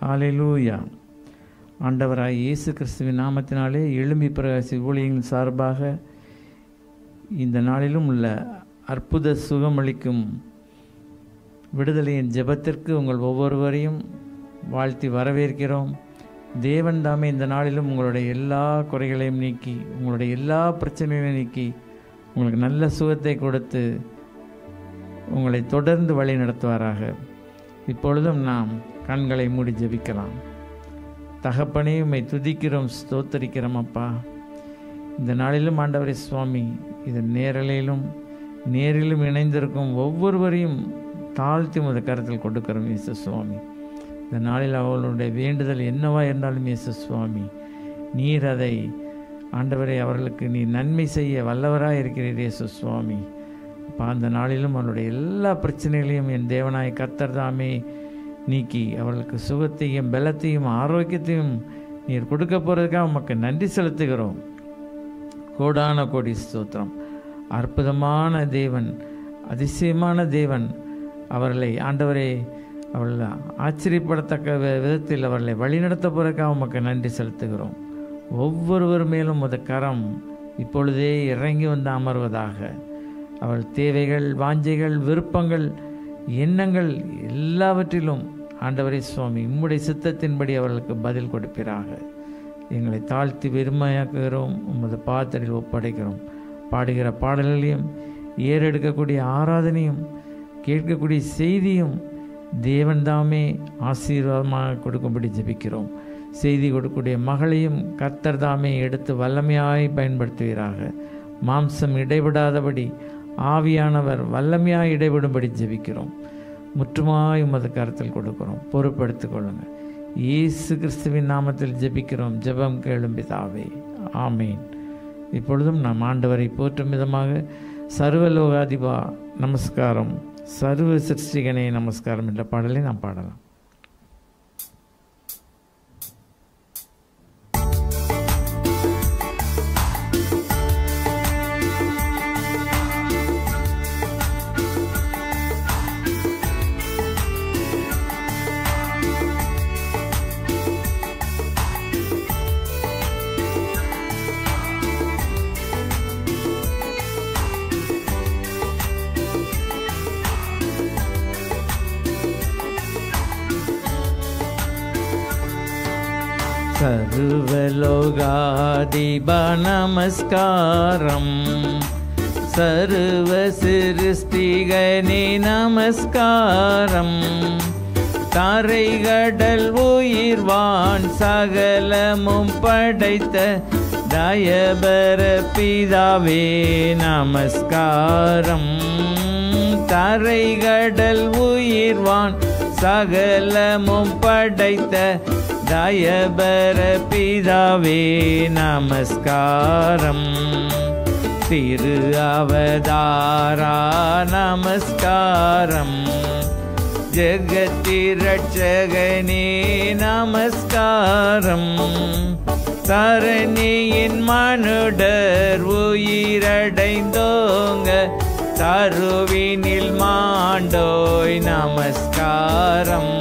ஹல்லேலூயா. ஆண்டவராய் இயேசு கிறிஸ்துவின் நாமத்தினாலே எழும்பி பிரகாசி ஊழியங்களின் சார்பாக இந்த நாளிலும் உள்ள அற்புத சுகமளிக்கும் விடுதலையின் ஜெபத்திற்கு உங்கள் ஒவ்வொருவரையும் வாழ்த்தி வரவேற்கிறோம். தேவன் தாமே இந்த நாளிலும் உங்களுடைய எல்லா குறைகளையும் நீக்கி, உங்களுடைய எல்லா பிரச்சனைகளையும் நீக்கி, உங்களுக்கு நல்ல சுகத்தை கொடுத்து உங்களை தொடர்ந்து வழி நடத்துவாராக. இப்பொழுதும் நாம் கண்களை மூடி ஜெபிக்கலாம். தகப்பனே, உம்மை துதிக்கிறோம், ஸ்தோத்தரிக்கிறோம் அப்பா. இந்த நாளிலும் ஆண்டவரே சுவாமி, இது நேரிலும் இணைந்திருக்கும் ஒவ்வொருவரையும் தாழ்த்தி உமது கருத்தில் கொடுக்கிறோம் இயேசு சுவாமி. இந்த நாளில் அவர்களுடைய வேண்டுதல் என்னவா இருந்தாலும் இயேசு சுவாமி, நீர் அதை ஆண்டவரை அவர்களுக்கு நீ நன்மை செய்ய வல்லவராக இருக்கிறீர் இயேசு சுவாமி. அப்பா, அந்த நாளிலும் அவருடைய எல்லா பிரச்சனைகளையும் என் தேவனாய் கர்த்தர் தாமே நீக்கி அவர்களுக்கு சுகத்தையும் பலத்தையும் ஆரோக்கியத்தையும் நீர் கொடுக்க போகிறதுக்காக உமக்கு நன்றி செலுத்துகிறோம். கோடான கோடி ஸ்தோத்திரம். அற்புதமான தேவன், அதிசயமான தேவன், அவர்களை ஆண்டவரே அவர்களை ஆச்சரியப்படத்தக்க விதத்தில் அவர்களை வழிநடத்த போகிறதுக்காக உமக்கு நன்றி செலுத்துகிறோம். ஒவ்வொருவர் மேலும் உமது கரம் இப்பொழுதே இறங்கி வந்து அமர்வதாக. அவள் தேவைகள், வாஞ்சைகள், விருப்பங்கள், எண்ணங்கள் எல்லாவற்றிலும் ஆண்டவரே சுவாமி உம்முடைய சித்தத்தின்படி அவர்களுக்கு பதில் கொடுப்பீராக. எங்களை தாழ்த்தி பெருமையாக்குகிறோம், உமது பாத்திரில் ஒப்படைக்கிறோம். பாடுகிற பாடல்களையும், ஏறெடுக்கக்கூடிய ஆராதனையும், கேட்கக்கூடிய செய்தியும் தேவன் தாமே ஆசீர்வாதமாக கொடுக்கும்படி ஜெபிக்கிறோம். செய்தி கொடுக்கக்கூடிய மகளையும் கர்த்தர் தாமே எடுத்து வல்லமையாய் பயன்படுத்துவீராக. மாம்சம் இடைவிடாதபடி ஆவியானவர் வல்லமையாய் இடைவிடும்படி ஜெபிக்கிறோம். முற்றுமாய் உமது கருத்தில் கொடுக்கிறோம், பொறுப்படுத்திக் கொள்ளுங்கள். இயேசு கிறிஸ்துவின் நாமத்தில் ஜெபிக்கிறோம். ஜெபம் கேளும் பிதாவே, ஆமேன். இப்பொழுதும் நாம் ஆண்டவரை போற்றும் விதமாக சர்வலோகாதிபா நமஸ்காரம், சர்வ சிருஷ்டிகனே நமஸ்காரம் என்ற பாடலை நாம் பாடலாம். சர்வலோகாதிப நமஸ்காரம், சர்வ சிருஷ்டிகனே நமஸ்காரம். தரைகடல் உயிர்வான் சகலமும் படைத்த தயபர பிதாவே நமஸ்காரம். தரைகடல் உயிர்வான் சகலமும் படைத்த தயபர பிதாவே நமஸ்காரம். திரு அவதாரா நமஸ்காரம். ஜெகத்திரட்சகனே நமஸ்காரம். தரணியின் மனுடர் உயிரடைந்தோங்க தருவினில் மாண்டோய் நமஸ்காரம்.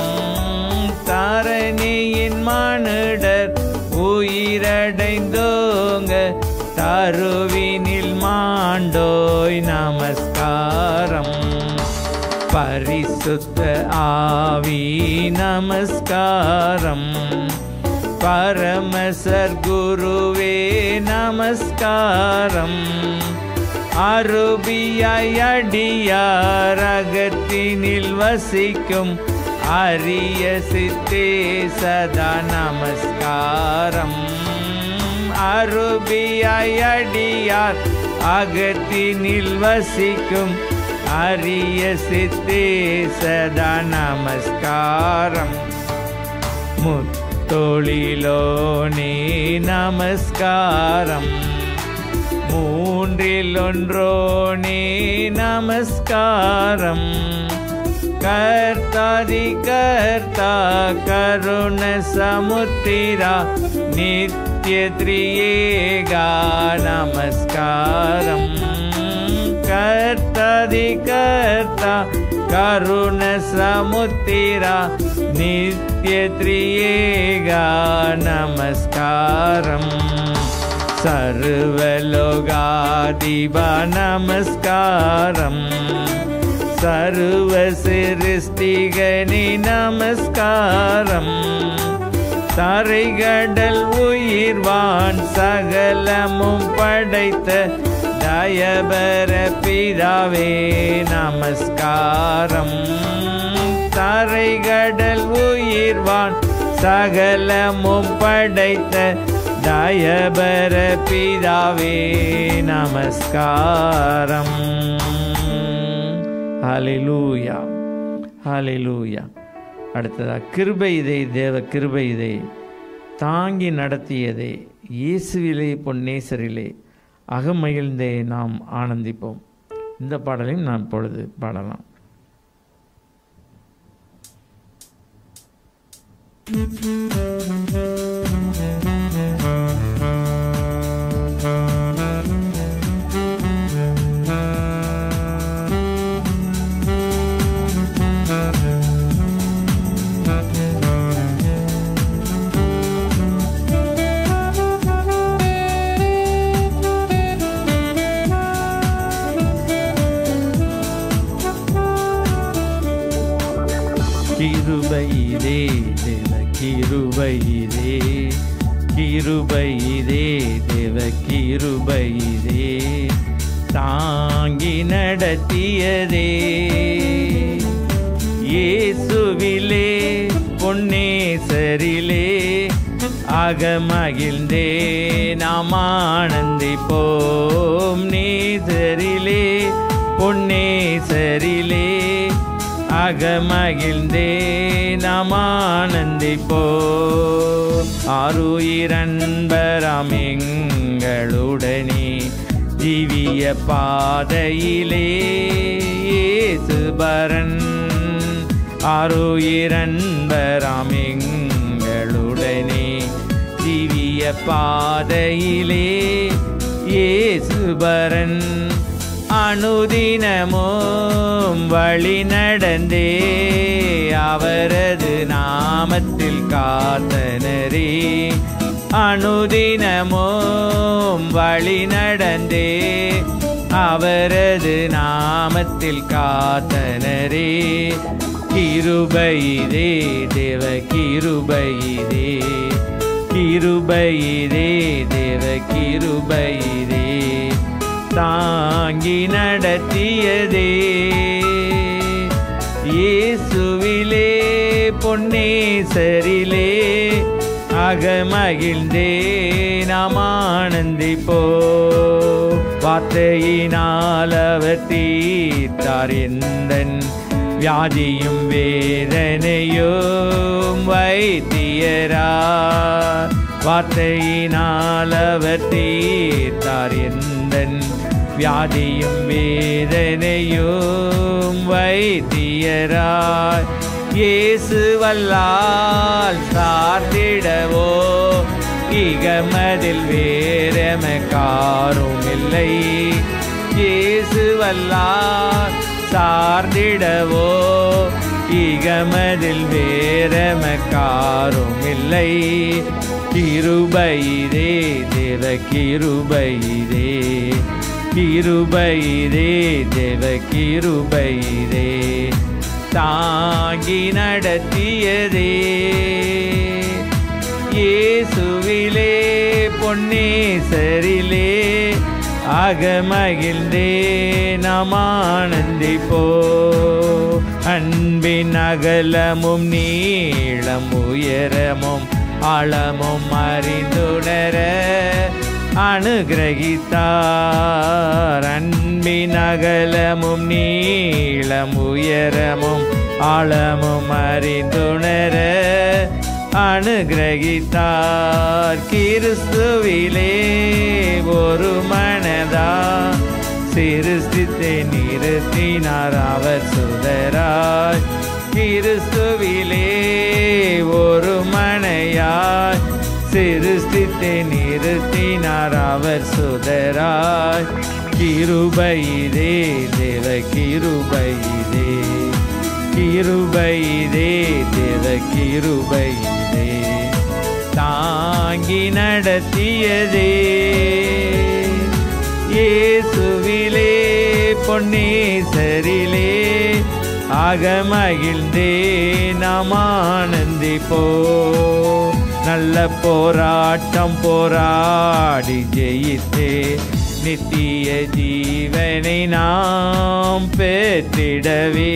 தரணியின் மனுடர் உயிரடைந்தோங்க தருவினில் மாண்டோய் நமஸ்காரம். பரிசுத்த ஆவி நமஸ்காரம். பரமசர்குருவே நமஸ்காரம். அருபியாய் அடியார் அகத்தினில் வசிக்கும் அரிய சித்தே சதா நமஸ்காரம். அருபியாய் அடியார் அகத்தினில் வசிக்கும் அரிய சித்தே சதா நமஸ்காரம். முத்தொழிலோனே நமஸ்காரம். மூன்றில் ஒன்றோனே நமஸ்காரம். கர்த்தாதி கர்த்தா கருண சமுத்திரா நித்ய திரியேகா நமஸ்காரம். கர்த்தாதி கர்த்தா கருண சமுத்திரா நித்ய திரியேகா நமஸ்காரம். சர்வலோகாதிபா நமஸ்காரம். சர்வ சிருஷ்டிகனே நமஸ்காரம். தரைகடல் உயிர்வான் சகலமும் படைத்த தயபர பிதாவே நமஸ்காரம். தரைகடல் உயிர்வான் சகலமும் படைத்த தயபர பிதாவே நமஸ்காரம். ஹல்லேலூயா, ஹல்லேலூயா. அடுத்ததாக கிருபை இதே, தேவ கிருபை இதே, தாங்கி நடத்தியதே, இயேசுவிலே பொன்னேசரிலே அகமகிழ்ந்தே நாம் ஆனந்திப்போம். இந்த பாடலையும் நாம் இப்பொழுது பாடலாம். கிருபையிதே தேவ கிருபையிதே, கிருபையிதே தேவ கிருபையிதே, தாங்கி நடத்தியதே, இயேசுவிலே பொன்னேசரிலே அகமகிழ்ந்தே நாம் ஆனந்திப்போம். நேசரிலே பொன்னேசரிலே அகமகிழ்ந்தே நாம் ஆனந்திப்போம். ஆருயிரன்பராம் எங்களுடனே ஜீவிய பாதையிலே இயேசுபரன். ஆருயிரன்பராம் எங்களுடனே ஜீவிய பாதையிலே இயேசுபரன். அனுதினமும் வழி நடந்தே அவரது நாமத்தில் காத்தனரே. அனுதினமும் வழி நடந்தே அவரது நாமத்தில் காத்தனரே. கிருபையிதே தேவ கிருபையிதே, கிருபையிதே தேவ கிருபையிதே, தாங்கி நடத்தியதே, இயேசுவிலே பொன்னேசரிலே அகமகிழ்ந்தே நாம் ஆனந்திப்போம். வார்த்தையினால் அவர் தீர்த்தார் எந்தன் வியாதியும் வேதனையும் வைத்தியரார். வார்த்தையினால் அவர் தீர்த்தார் எந்தன் வியாதியும் வேதனையும் வைத்தியராய். இயேசு வல்லால் சார்ந்திடவோ இகமதில் வேறெமக்காரும் இல்லை. இயேசு வல்லால் சார்ந்திடவோ இகமதில் வேறெமக்காரும் இல்லை. கிருபையிதே தேவ கிருபையிதே, கிருபையிதே தேவ கிருபையிதே, தாங்கி நடத்தியதே, இயேசுவிலே பொன்னேசரிலே அகமகிழ்ந்தே நாம் ஆனந்திப்போம். அன்பின் அகலமும் நீளம் உயரமும் ஆழமும் அறிந்துணர அனுகிரகித்தார். அன்பின் அகலமும் நீளம் உயரமும் ஆழமும் அறிந்துணர அனுகிரகித்தார். கிறிஸ்துவிலே ஒரு மனதா சிருஷ்டித்தை நிறுத்தினார் அவர் சுதராய். கிறிஸ்துவிலே ஒரு மனையாய் சிருஷ்டித்தை நிறுத்தினார் அவர் சுதராய். கிருபையிதே தேவ கிருபையிதே, கிருபை இதே தேவ கிருபை இதே தாங்கி நடத்தியதே இயேசுவிலே பொன்னேசரிலே ஆகமகிழ்ந்தே நாம் ஆனந்திப்போ நல்ல போராட்டம் போராடி ஜெயித்தே நித்திய ஜீவனை நாம் பெற்றிடவே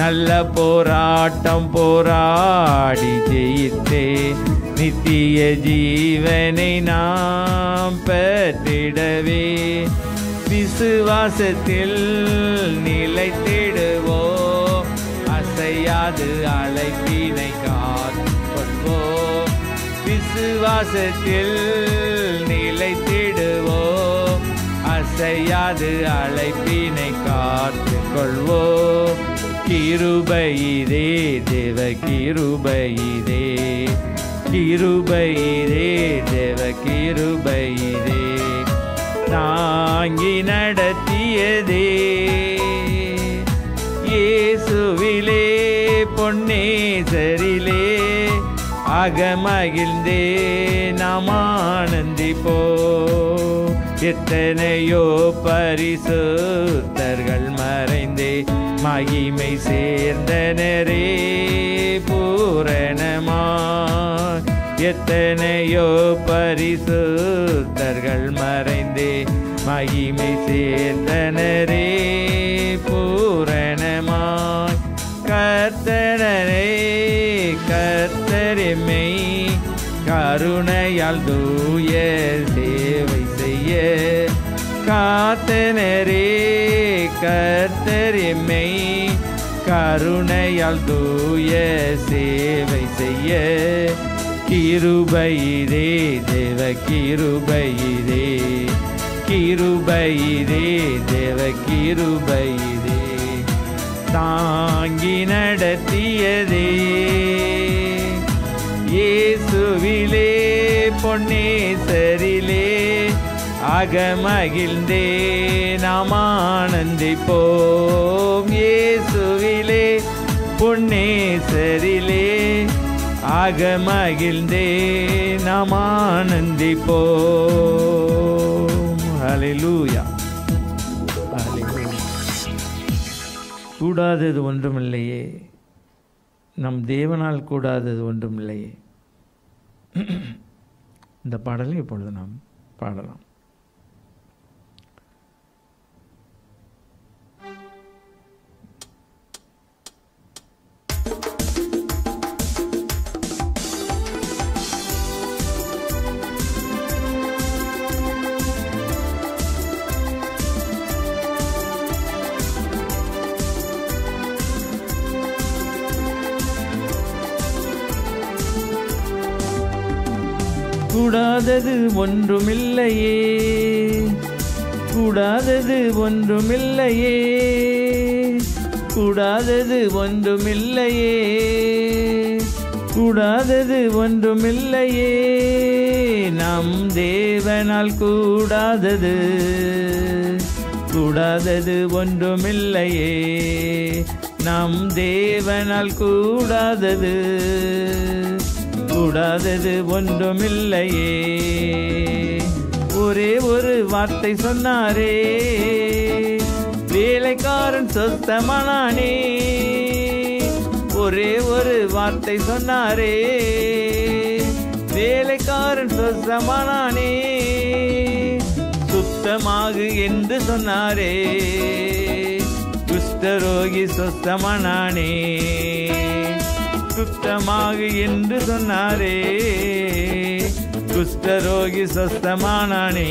நல்ல போராட்டம் போராடி ஜெயித்தே நித்திய ஜீவனை நாம் பெற்றிடவே விசுவாசத்தில் நிலைத்திடுவோம் அசையாது அழைப்பினை காத்துக்கொள்வோம் விசுவாசத்தில் நிலைத்திடுவோம் அசையாது அழைப்பினை காத்துக்கொள்வோம் கிருபை இதே தேவ கிருபை இதே கிருபை இதே தேவ கிருபை இதே தாங்கி நடத்தியதே இயேசுவிலே பொன்னேசரிலே அகமகிழ்ந்தே நாம் ஆனந்திப்போ எத்தனையோ பரிசுத்தர்கள் மறைந்தே மகிமை சேர்ந்தனரே பூரணமா எத்தனையோ பரிசுத்தர்கள் மறைந்தே மகிமை சேர்ந்தனரே பூரணமாய் கர்த்தரே கர்த்தரெம்மை கருணையால் தூய சேவை செய்ய காத்தனரே கர்த்தரெம்மை கருணையால் தூய சேவை செய்ய கிருபை இதே தேவ கிருபை இதே கிருபை இதே தேவ கிருபை இதே தாங்கி நடத்தியதே இயேசுவிலே பொன்னேசரிலே அகமகிழ்ந்தே நாம் ஆனந்திப்போம் இயேசுவிலே பொன்னேசரிலே அகமகிழ்ந்தே நாம் ஆனந்திப்போம். ஹல்லேலூயா ஹல்லேலூயா. கூடாதது ஒன்றுமில்லையே, நம் தேவனால் கூடாதது ஒன்றுமில்லையே. இந்த பாடலை இப்பொழுது நாம் பாடலாம். கூடாதது ஒன்றுமில்லையே, கூடாதது ஒன்றுமில்லையே, கூடாதது ஒன்றுமில்லையே, கூடாதது ஒன்றுமில்லையே, நம் தேவனால் கூடாதது, கூடாதது ஒன்றுமில்லையே, நம் தேவனால் கூடாதது, கூடாதது ஒன்றுமில்லையே. ஒரே ஒரு வார்த்தை சொன்னாரே, வேலைக்காரன் சொத்தமானானே. ஒரே ஒரு வார்த்தை சொன்னாரே, வேலைக்காரன் சொத்தமானானே. சுத்தமாகு என்று சொன்னாரே, குஷ்டரோகி சொத்தமானானே. சுத்தமாகு என்று சொன்னாரே, குஷ்டரோகி சொஸ்தமானானே.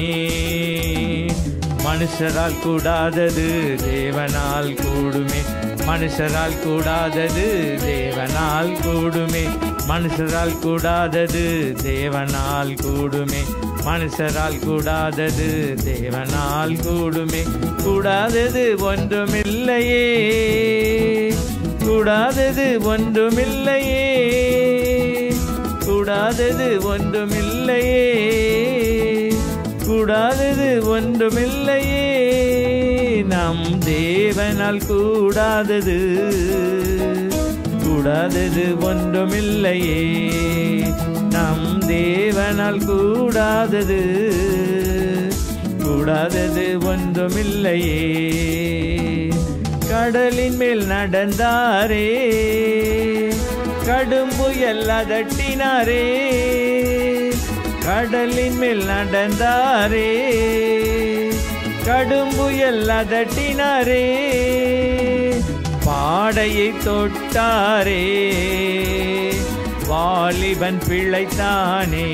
மனுஷரால் கூடாதது தேவனால் கூடுமே, மனுஷரால் கூடாதது தேவனால் கூடுமே, மனுஷரால் கூடாதது தேவனால் கூடுமே, மனுஷரால் கூடாதது தேவனால் கூடுமே. கூடாதது ஒன்றுமில்லையே, கூடாதது ஒன்றுமில்லையே, கூடாதது ஒன்றுமில்லையே, கூடாதது ஒன்றுமில்லையே, நம் தேவனால் கூடாதது கூடாதது ஒன்றுமில்லையே. நம் தேவனால் கூடாதது கூடாதது ஒன்றுமில்லையே. கடலின் மேல் நடந்தாரே, கடும் புயல் அதட்டினாரே. கடலின் மேல் நடந்தாரே, கடும் புயல் அதட்டினாரே. பாடையை தொட்டாரே, வாலிபன் பிழைத்தானே.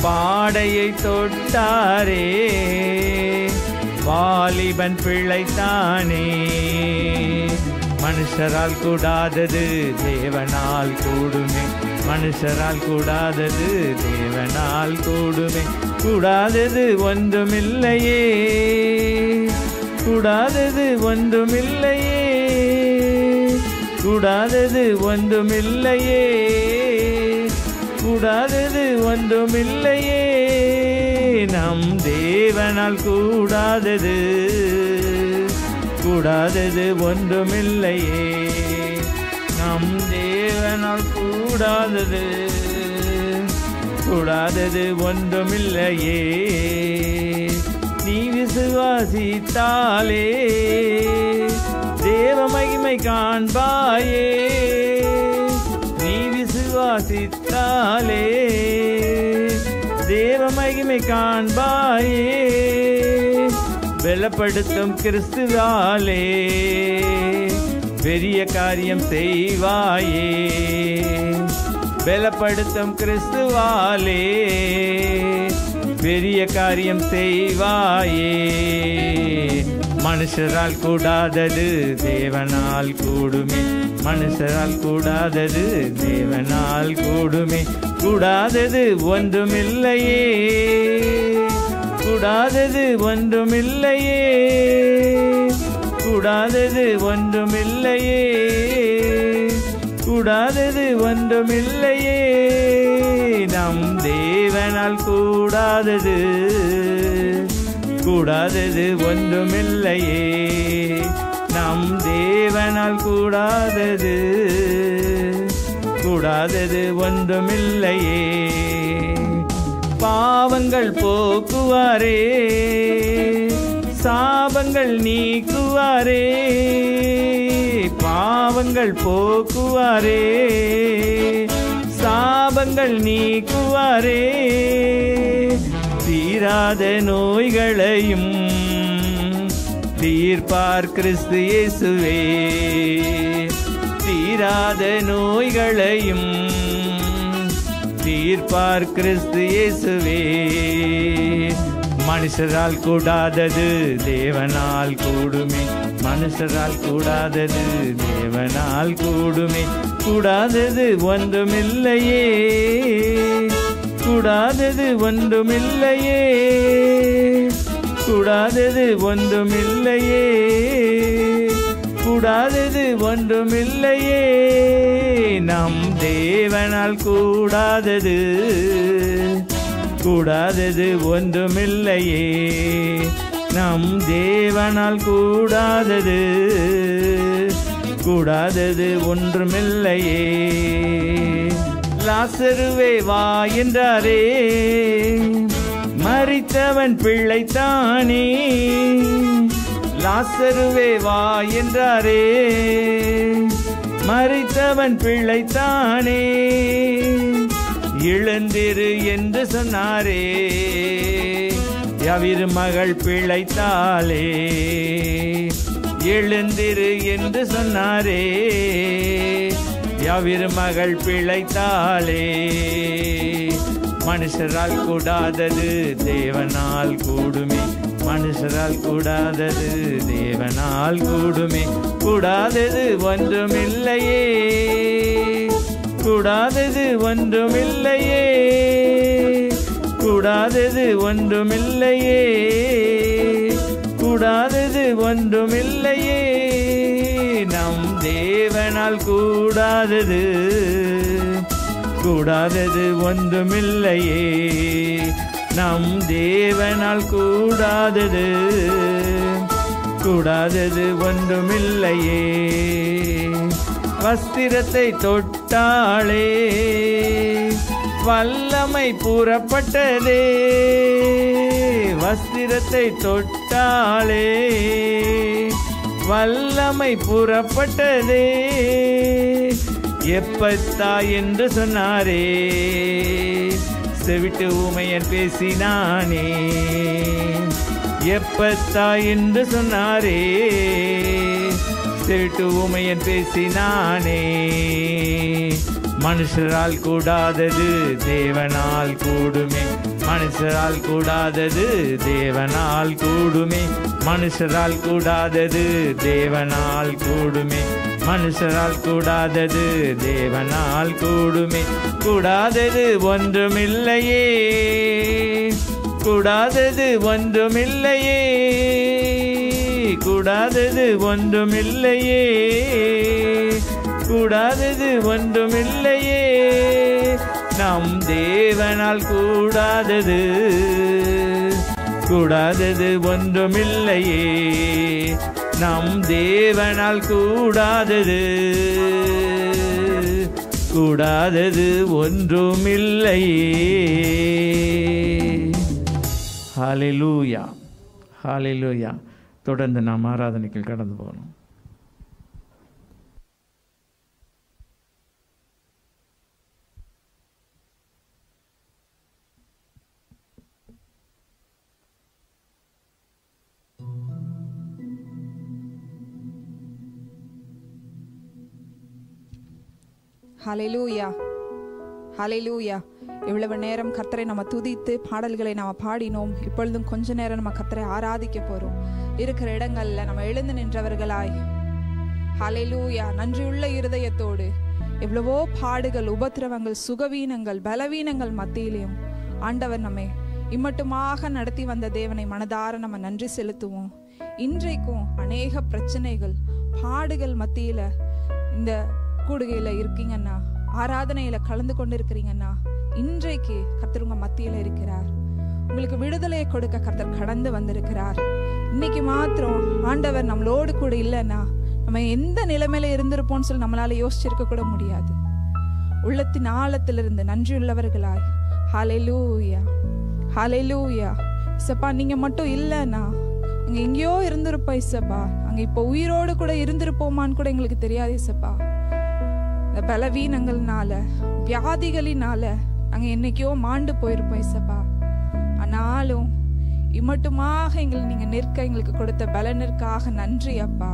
பாடையை தொட்டாரே, வாலிபன் பிழைத்தானே. மனுஷரால் கூடாதது தேவனால் கூடுமே. மனுஷரால் கூடாதது தேவனால் கூடுமே. கூடாதது ஒன்றுமில்லையே, கூடாதது ஒன்றுமில்லையே, கூடாதது ஒன்றுமில்லையே, கூடாதது ஒன்றுமில்லையே. நம் தேவனால் கூடாதது கூடாதது ஒன்றுமில்லையே. நம் தேவனால் கூடாதது கூடாதது ஒன்றுமில்லையே. நீ விசுவாசித்தாலே தேவ மகிமை காண்பாயே. நீ விசுவாசித்தாலே தேவ மகிமை காண்பாயே. பலப்படுத்தும் கிறிஸ்துவாலே பெரிய காரியம் செய்வாயே. பலப்படுத்தும் கிறிஸ்துவாலே பெரிய காரியம் செய்வாயே. மனுஷரால் கூடாதது தேவனால் கூடுமே. மனுஷரால் கூடாதது தேவனால் கூடுமே. கூடாதது ஒன்றுமில்லையே, கூடாதது ஒன்றுமில்லையே, கூடாதது ஒன்றுமில்லையே, கூடாதது ஒன்றுமில்லையே. நம் தேவனால் கூடாதது கூடாதது ஒன்றுமில்லையே. நம் தேவனால் கூடாதது கூடாதது ஒன்றுமில்லையே. பாவங்கள் போக்குவாரே, சாபங்கள் நீக்குவாரே. பாவங்கள் போக்குவாரே, சாபங்கள் நீக்குவாரே. தீராத நோய்களையும் தீர்ப்பார் கிறிஸ்து இயேசுவே. தீராத நோய்களையும் தீர்ப்பார் கிறிஸ்து இயேசுவே. மனுஷரால் கூடாதது தேவனால் கூடுமே. மனுஷரால் கூடாதது தேவனால் கூடுமே. கூடாதது ஒன்றுமில்லையே, கூடாதது ஒன்றுமில்லையே, கூடாதது ஒன்றுமில்லையே, கூடாதது ஒன்றுமில்லையே. நம் தேவனால் கூடாதது கூடாதது ஒன்றுமில்லையே. நம் தேவனால் கூடாதது கூடாதது ஒன்றுமில்லையே. லாசருவே வா என்றாரே, மரித்தவன் பிழைத்தானே. லாசருவே வா என்றாரே, மரித்தவன் பிழைத்தானே. எழுந்திரு என்று சொன்னாரே, யாவிரு மகள் பிழைத்தாளே. எழுந்திரு என்று சொன்னாரே, யாவிரு மகள் பிழைத்தாளே. மனுஷரால் கூடாதது தேவனால் கூடுமே. மனுஷரால் கூடாதது தேவனால் கூடுமே. கூடாதது ஒன்றுமில்லையே, கூடாதது ஒன்றுமில்லையே, கூடாதது ஒன்றுமில்லையே, கூடாதது ஒன்றுமில்லையே. நம் தேவனால் கூடாதது கூடாதது ஒன்றுமில்லையே. நம் தேவனால் கூடாதது ஒன்றுமில்லையே. வஸ்திரத்தை தொட்டாளே வல்லமை புறப்பட்டதே. வஸ்திரத்தை தொட்டாளே வல்லமை புறப்பட்டதே. எப்பத்தா என்று சொன்னாரே, செவிட்டு ஊமையன் பேசினானே. எப்பத்தா என்று சொன்னாரே, செவிட்டு ஊமையன் பேசினானே. மனுஷரால் கூடாதது தேவனால் கூடுமே. மனுஷரால் கூடாதது தேவனால் கூடுமே. மனுஷரால் கூடாதது தேவனால் கூடுமே. மனுஷரால் கூடாதது தேவனால் கூடுமே. கூடாதது ஒன்றுமில்லையே. கூடாதது ஒன்றுமில்லையே. கூடாதது ஒன்றுமில்லையே. கூடாதது ஒன்றுமில்லையே. நம் தேவனால் கூடாதது ஒன்றுமில்லையே. நம் தேவனால் கூடாதது ஒன்றுமில்லையே. ஹல்லேலூயா, ஹல்லேலூயா. தொடர்ந்து நாம் ஆராதனைக்கு கடந்து போகணும். ஹல்லேலூயா, ஹல்லேலூயா. இவ்வளவு நேரம் கர்த்தரை நம்ம துதித்து பாடல்களை நம்ம பாடினோம். இப்பொழுதும் கொஞ்ச நேரம் நம்ம கர்த்தரை ஆராதிக்க போறோம். இருக்கிற இடங்கள்ல நம்ம எழுந்து நின்றவர்களாய் ஹல்லேலூயா நன்றியுள்ள இருதயத்தோடு எவ்வளவோ பாடுகள், உபத்திரவங்கள், சுகவீனங்கள், பலவீனங்கள் மத்தியிலையும் ஆண்டவர் நம்மை இம்மட்டுமாக நடத்தி வந்த தேவனை மனதார நம்ம நன்றி செலுத்துவோம். இன்றைக்கும் அநேக பிரச்சனைகள், பாடுகள் மத்தியில இந்த கூடுகையில இருக்கீங்கன்னா, ஆராதனையில கலந்து கொண்டு இருக்கிறீங்கன்னா, இன்றைக்கு கர்த்தர் உங்க மத்தியில இருக்கிறார். உங்களுக்கு விடுதலையை கொடுக்க கர்த்தர் கடந்து வந்திருக்கிறார். இன்னைக்கு மாத்திரம் ஆண்டவர் நம்மளோடு கூட இல்லைன்னா நம்ம எந்த நிலைமையில இருந்திருப்போம்னு சொல்லி நம்மளால யோசிச்சிருக்க கூட முடியாது. உள்ளத்தின் ஆழத்திலிருந்து நன்றியுள்ளவர்களாய் ஹல்லேலூயா, ஹல்லேலூயா. இசப்பா நீங்க மட்டும் இல்லைன்னா அங்க எங்கேயோ இருந்திருப்போம் இசப்பா. அங்க இப்ப உயிரோடு கூட இருந்திருப்போமான்னு கூட எங்களுக்கு தெரியாது இசப்பா. இந்த பலவீனங்கள்னால, வியாதிகளினால நாங்க என்னைக்கோ மாண்டு போயிருப்போம் இசப்பா. ஆனாலும் இம்மட்டுமாக எங்களை நீங்க நிற்க எங்களுக்கு கொடுத்த பலனிற்காக நன்றி அப்பா.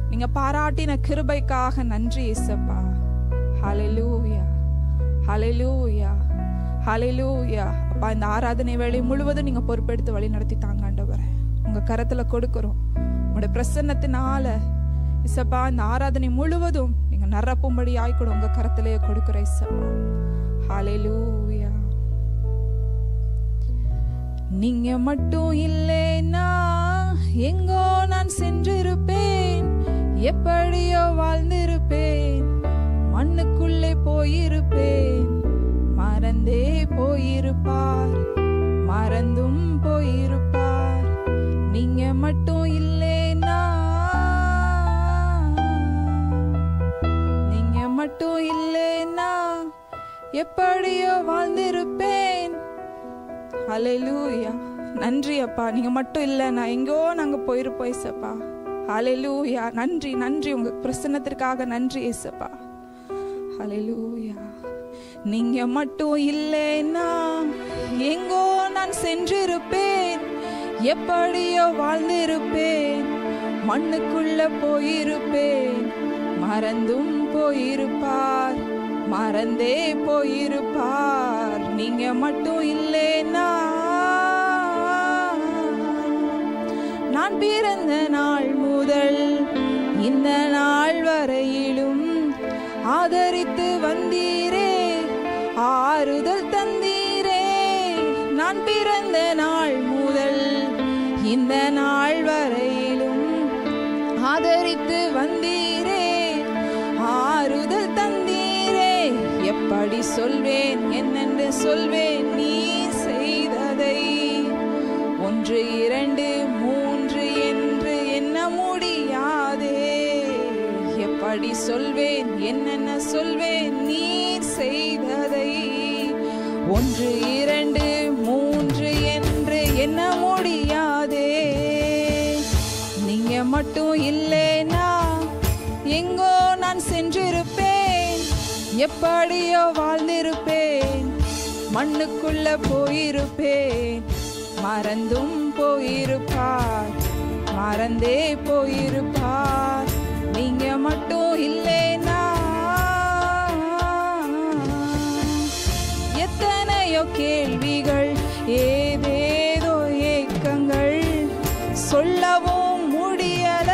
நீங்க பாராட்டின கிருபைக்காக நன்றி இசப்பா. ஹல்லேலூயா, ஹல்லேலூயா, ஹல்லேலூயா. அப்பா இந்த ஆராதனை வேளை முழுவதும் நீங்க பொறுப்பெடுத்து வழி நடத்தி தாங்க ஆண்டவரே. உங்க கரத்துல கொடுக்கிறோம். உங்களுடைய பிரசன்னத்தினால இசப்பா இந்த ஆராதனை முழுவதும் நீங்க நிரப்பும்படி ஆய்க்கூட உங்க கரத்திலேயே கொடுக்கிற இசப்பா. ஹல்லேலூயா. நீங்க மட்டும் இல்லைன்னா எங்கோ நான் சென்றிருப்பேன், எப்படியோ வாழ்ந்திருப்பேன், மண்ணுக்குள்ளே போயிருப்பேன். மறந்தே போயிருப்பார், மறந்தும் போயிருப்பார். நீங்க மட்டும் இல்லைன்னா, நீங்க மட்டும் இல்லைன்னா எப்படியோ வாழ்ந்திருப்பேன். ஹல்லேலூயா. நன்றி அப்பா. நீங்க மட்டும் இல்லைன்னா எங்கோ நாங்க போயிருப்போம் ஏசப்பா. ஹல்லேலூயா. நன்றி, நன்றி. உங்க பிரசன்னத்திற்காக நன்றி ஏசப்பா. ஹல்லேலூயா. நீங்க மட்டும் இல்லைன்னா எங்கோ நான் சென்றிருப்பேன், எப்படியோ வாழ்ந்திருப்பேன், மண்ணுக்குள்ள போயிருப்பேன். மறந்தும் போயிருப்பார், மறந்தே போயிருப்பார். நீங்க மட்டும் இல்லைன்னா நான் பிறந்த நாள் முதல் இந்த நாள் வரையிலும் ஆதரித்து வந்தீரே, ஆறுதல் தந்தீரே. நான் பிறந்த நாள் முதல் இந்த நாள் வரையிலும் ஆதரித்து வந்தீரே, ஆறுதல் தந்தீரே. எப்படி சொல்வேன், என்னென்று சொல்வேன், நீ செய்த 1 2 3 என்று எண்ண முடியாதே. எப்படி சொல்வேன், என்னென்ன சொல்வேன் நீர் செய்ததை. 1 2 3 என்று எண்ண முடியாதே. நீங்க மட்டும் இல்லைனா எங்கோ நான் சென்றிருப்பேன், எப்படியோ வாழ்ந்திருப்பேன், மண்ணுக்குள்ள போயிருப்பேன். மறந்தும் போயிருப்பார், மறந்தே போயிருப்பார். நீங்க மட்டும் இல்லைனா எத்தனையோ கேள்விகள், ஏதேதோ ஏக்கங்கள், சொல்லவும் முடியல,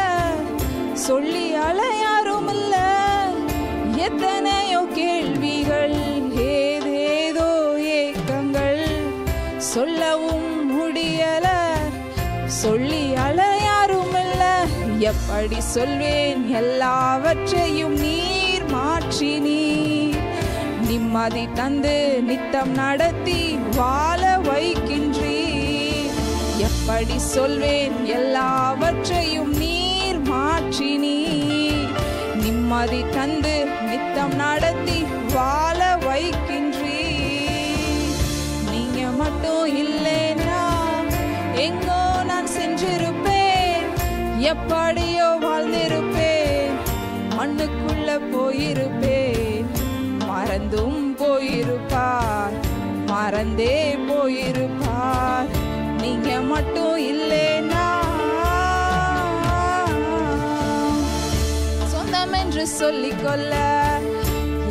சொல்லி அழ யாரும் இல்ல. எத்தனையோ கேள்விகள், ஏதேதோ ஏக்கங்கள், சொல்லவும் முடியல, சொல்லி அழ யாரும் இல்ல. எப்படி சொல்வேன், எல்லாவற்றையும் நீர் மாற்றினீர். நிம்மதி தந்து நித்தம் நடத்தி வாழ வைக்கின்றீர். எப்படி சொல்வேன், எல்லாவற்றையும் நீர் மாற்றினீர். நிம்மதி தந்து நித்தம் நடத்தி வாழ வைக்கின்றீர். நீங்க மட்டும் இல்லைனா எங்கோ நான் சென்றிருப்பேன், எப்படியோ வாழ்ந்திருப்பேன், மண்ணுக்குள்ள போயிருப்பேன். மறந்தும் போயிருப்பார், மறந்தே போயிருப்பார். நீங்க மட்டும் இல்லைனா சொந்தம் என்று சொல்லிக்கொள்ள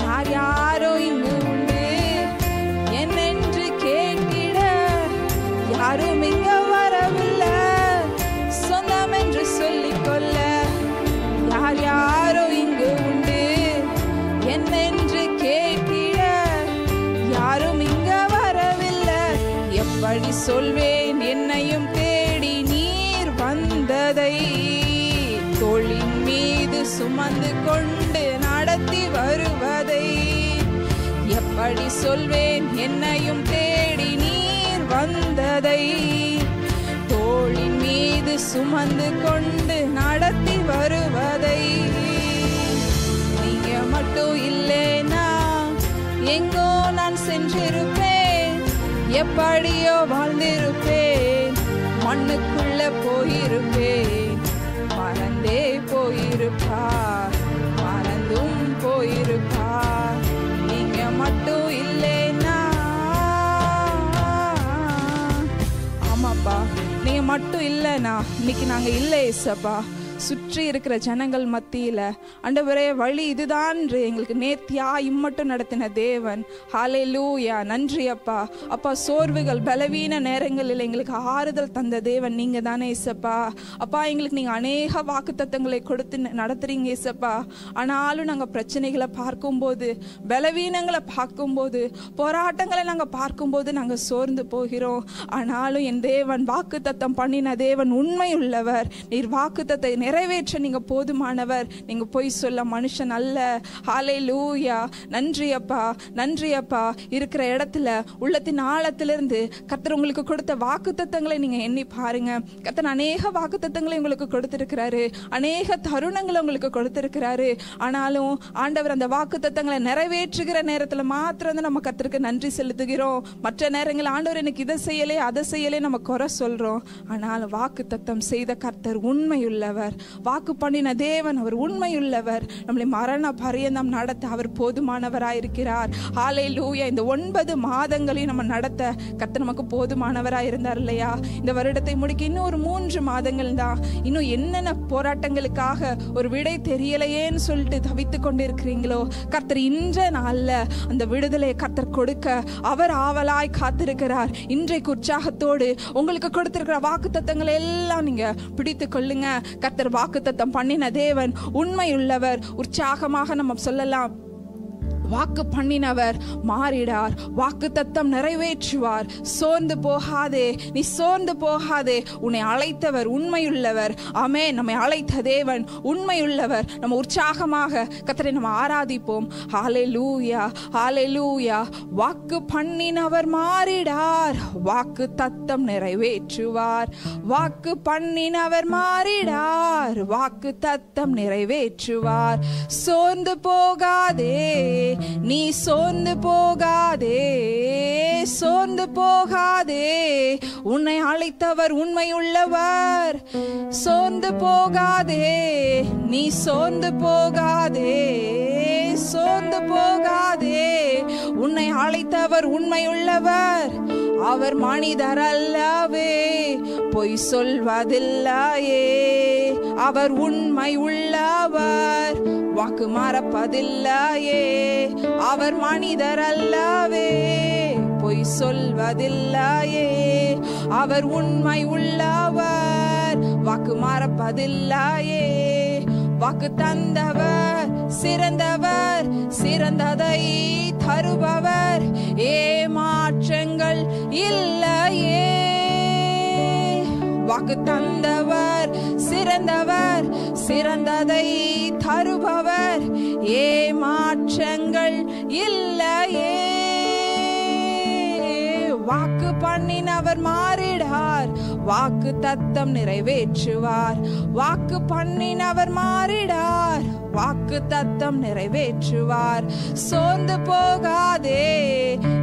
யார் யாரோ இங்கு உண்டு. என்னென்று கேட்டிட யாரும் இங்க வரவில்லை. சொந்தம் என்று சொல்லிக்கொள்ள யார் யாரோ இங்கு உண்டு. என்னென்று கேட்டிட யாரும் இங்க வரவில்லை. எப்படி சொல்வேன், என்னையும் தேடி நீர் வந்ததை. தோளின் மீது சுமந்து கொண்டு நடத்தி வருவதை. எப்படி சொல்வேன், என்னையும் தேடி நீர் வந்ததை. தோளின் மீது சுமந்து கொண்டு நடத்தி வருவதை. நீங்க மட்டும் இல்லைனா எங்கோ நான் சென்றிருப்பேன், எப்படியோ வாழ்ந்திருப்பேன், மண்ணுக்குள்ள போயிருப்பேன். மறந்தே போயிருப்பார், மறந்தும் போயிருப்பார். நீங்க மட்டும் இல்லைனா. ஆமாப்பா, நீங்க மட்டும் இல்லைனா இன்னைக்கு நாங்க இல்லை ஏசப்பா. சுற்றி இருக்கிற ஜனங்கள் மத்தியில ஆண்டவரே வழி இதுதான் எங்களுக்கு நேர்த்தியா இம்மட்டும் நடத்தின தேவன். ஹல்லேலூயா, நன்றி அப்பா. அப்பா, சோர்வுகள் பலவீன நேரங்களில் எங்களுக்கு ஆறுதல் தந்த தேவன் நீங்க தானே ஏசப்பா. அப்பா, எங்களுக்கு நீங்க அநேக வாக்குத்தத்தங்களை கொடுத்து நடத்துறீங்க ஏசப்பா. ஆனாலும் நாங்க பிரச்சனைகளை பார்க்கும்போது, பலவீனங்களை பார்க்கும்போது, போராட்டங்களை நாங்க பார்க்கும்போது நாங்க சோர்ந்து போகிறோம். ஆனாலும் என் தேவன் வாக்குத்தத்தம் பண்ணின தேவன் உண்மை உள்ளவர். நீர் வாக்குத்தத்தை நிறைவேற்ற நீங்க போதுமானவர். நீங்க பொய் சொல்ல மனுஷன் அல்ல. ஹல்லேலூயா, நன்றி அப்பா, நன்றி அப்பா. இருக்கிற இடத்துல உள்ளத்தின் ஆழத்திலிருந்து கர்த்தர் உங்களுக்கு கொடுத்த வாக்குத்தத்தங்களை நீங்க எண்ணி பாருங்க. கர்த்தர் அநேக வாக்குத்தத்தங்களை உங்களுக்கு கொடுத்திருக்கிறாரு, அநேக தருணங்களை உங்களுக்கு கொடுத்திருக்கிறாரு. ஆனாலும் ஆண்டவர் அந்த வாக்குத்தத்தங்களை நிறைவேற்றுகிற நேரத்துல மாத்திரம் நம்ம கர்த்தருக்கு நன்றி செலுத்துகிறோம். மற்ற நேரங்கள் ஆண்டவர் எனக்கு இதை செய்யலே அதை செய்யலே நம்ம குறை சொல்றோம். ஆனாலும் வாக்குத்தத்தம் செய்த கர்த்தர் உண்மையுள்ளவர். வாக்கு பண்ணின தேவன் அவர் உண்மையுள்ளவர். நம்மளை மரண பரியந்தம் நடத்த அவர் போதுமானவராயிருக்கிறார். ஹல்லேலூயா. இந்த 9 மாதங்களையும் நம்ம நடத்த கர்த்தர் நமக்கு போதுமானவராய் இருந்தார் இல்லையா? இந்த வருடத்தை முடிக்க இன்னும் ஒரு 3 மாதங்கள் தான். இன்னும் என்னென்ன போராட்டங்களுக்காக ஒரு விடை தெரியலையேன்னு சொல்லிட்டு தவித்து கொண்டு இருக்கிறீங்களோ, கர்த்தர் இன்ற நாள்ல அந்த விடுதலை கர்த்தர் கொடுக்க அவர் ஆவலாய் காத்திருக்கிறார். இன்றைக்கு உற்சாகத்தோடு உங்களுக்கு கொடுத்திருக்கிற வாக்குத்தத்தங்களை எல்லாம் நீங்க பிடித்து கொள்ளுங்க. கர்த்தர் வாக்குத்தத்தம் பண்ணின தேவன் உண்மை உள்ளவர். உற்சாகமாக நம்ம சொல்லலாம், வாக்கு பண்ணினவர் மாறிடார், வாக்கு தத்தம் நிறைவேற்றுவார். சோர்ந்து போகாதே, நீ சோர்ந்து போகாதே. உன்னை அழைத்தவர் உண்மையுள்ளவர். ஆமென். நம்மை அழைத்த தேவன் உண்மையுள்ளவர். நம்ம உற்சாகமாக கர்த்தரை நம்ம ஆராதிப்போம். ஹல்லேலூயா, ஹல்லேலூயா. வாக்கு பண்ணினவர் மாறிடார், வாக்கு தத்தம் நிறைவேற்றுவார். வாக்கு பண்ணினவர் மாறிடார், வாக்கு தத்தம் நிறைவேற்றுவார். சோர்ந்து போகாதே, நீ சோர்ந்து போகாதே, சோர்ந்து போகாதே. உன்னை அழைத்தவர் உண்மையுள்ளவர். சோர்ந்து போகாதே, நீ சோர்ந்து போகாதே, சோர்ந்து போகாதே. உன்னை அழைத்தவர் உண்மையுள்ளவர். அவர் மனிதர் அல்லவே, பொய் சொல்வதில்லையே. அவர் உண்மை உள்ளவர், வாக்கு மறப்பதில்லையே. அவர் மனிதர் அல்லவே, பொய் சொல்வதில்லையே. அவர் உண்மை உள்ளவர், வாக்கு மறப்பதில்லையே. வாக்கு தந்தவர் சிறந்தவர், சிறந்ததை தருபவர். ஏமாற்றங்கள் இல்லையே. வாக்கு தந்தவர் சிறந்தவர், சிறந்ததை தருபவர். ஏமாற்றங்கள் இல்லையே. வாக்கு பண்ணினவர் மாறிடார், வாக்கு தத்தம் நிறைவேற்றுவார். வாக்கு பண்ணினவர் மாறிடார், வாக்கு தத்தம் நிறைவேற்றுவார். சோர்ந்து போகாதே,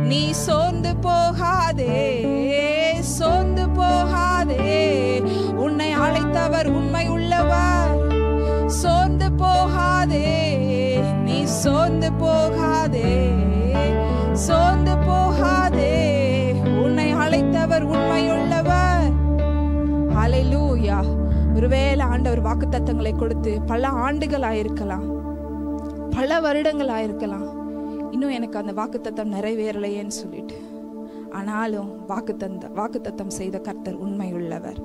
நீ சோர்ந்து போகாதே, சோர்ந்து போகாதே. உன்னை அழைத்தவர் உண்மை உள்ளவர். சோர்ந்து போகாதே, நீ சோர்ந்து போகாதே, சோர்ந்து போகாதே. உன்னை அழைத்தவர் உண்மையுள்ளவர். ஹல்லேலூயா. ஒருவேளை ஆண்டவர் வாக்குத்தத்தங்களை கொடுத்து பல ஆண்டுகள் ஆயிருக்கலாம், பல வருடங்கள் ஆயிருக்கலாம். இன்னும் எனக்கு அந்த வாக்குத்தத்தம் நிறைவேறலையேன்னு சொல்லிட்டு, ஆனாலும் வாக்குத்தத்தம் செய்த கர்த்தர் உண்மையுள்ளவர்.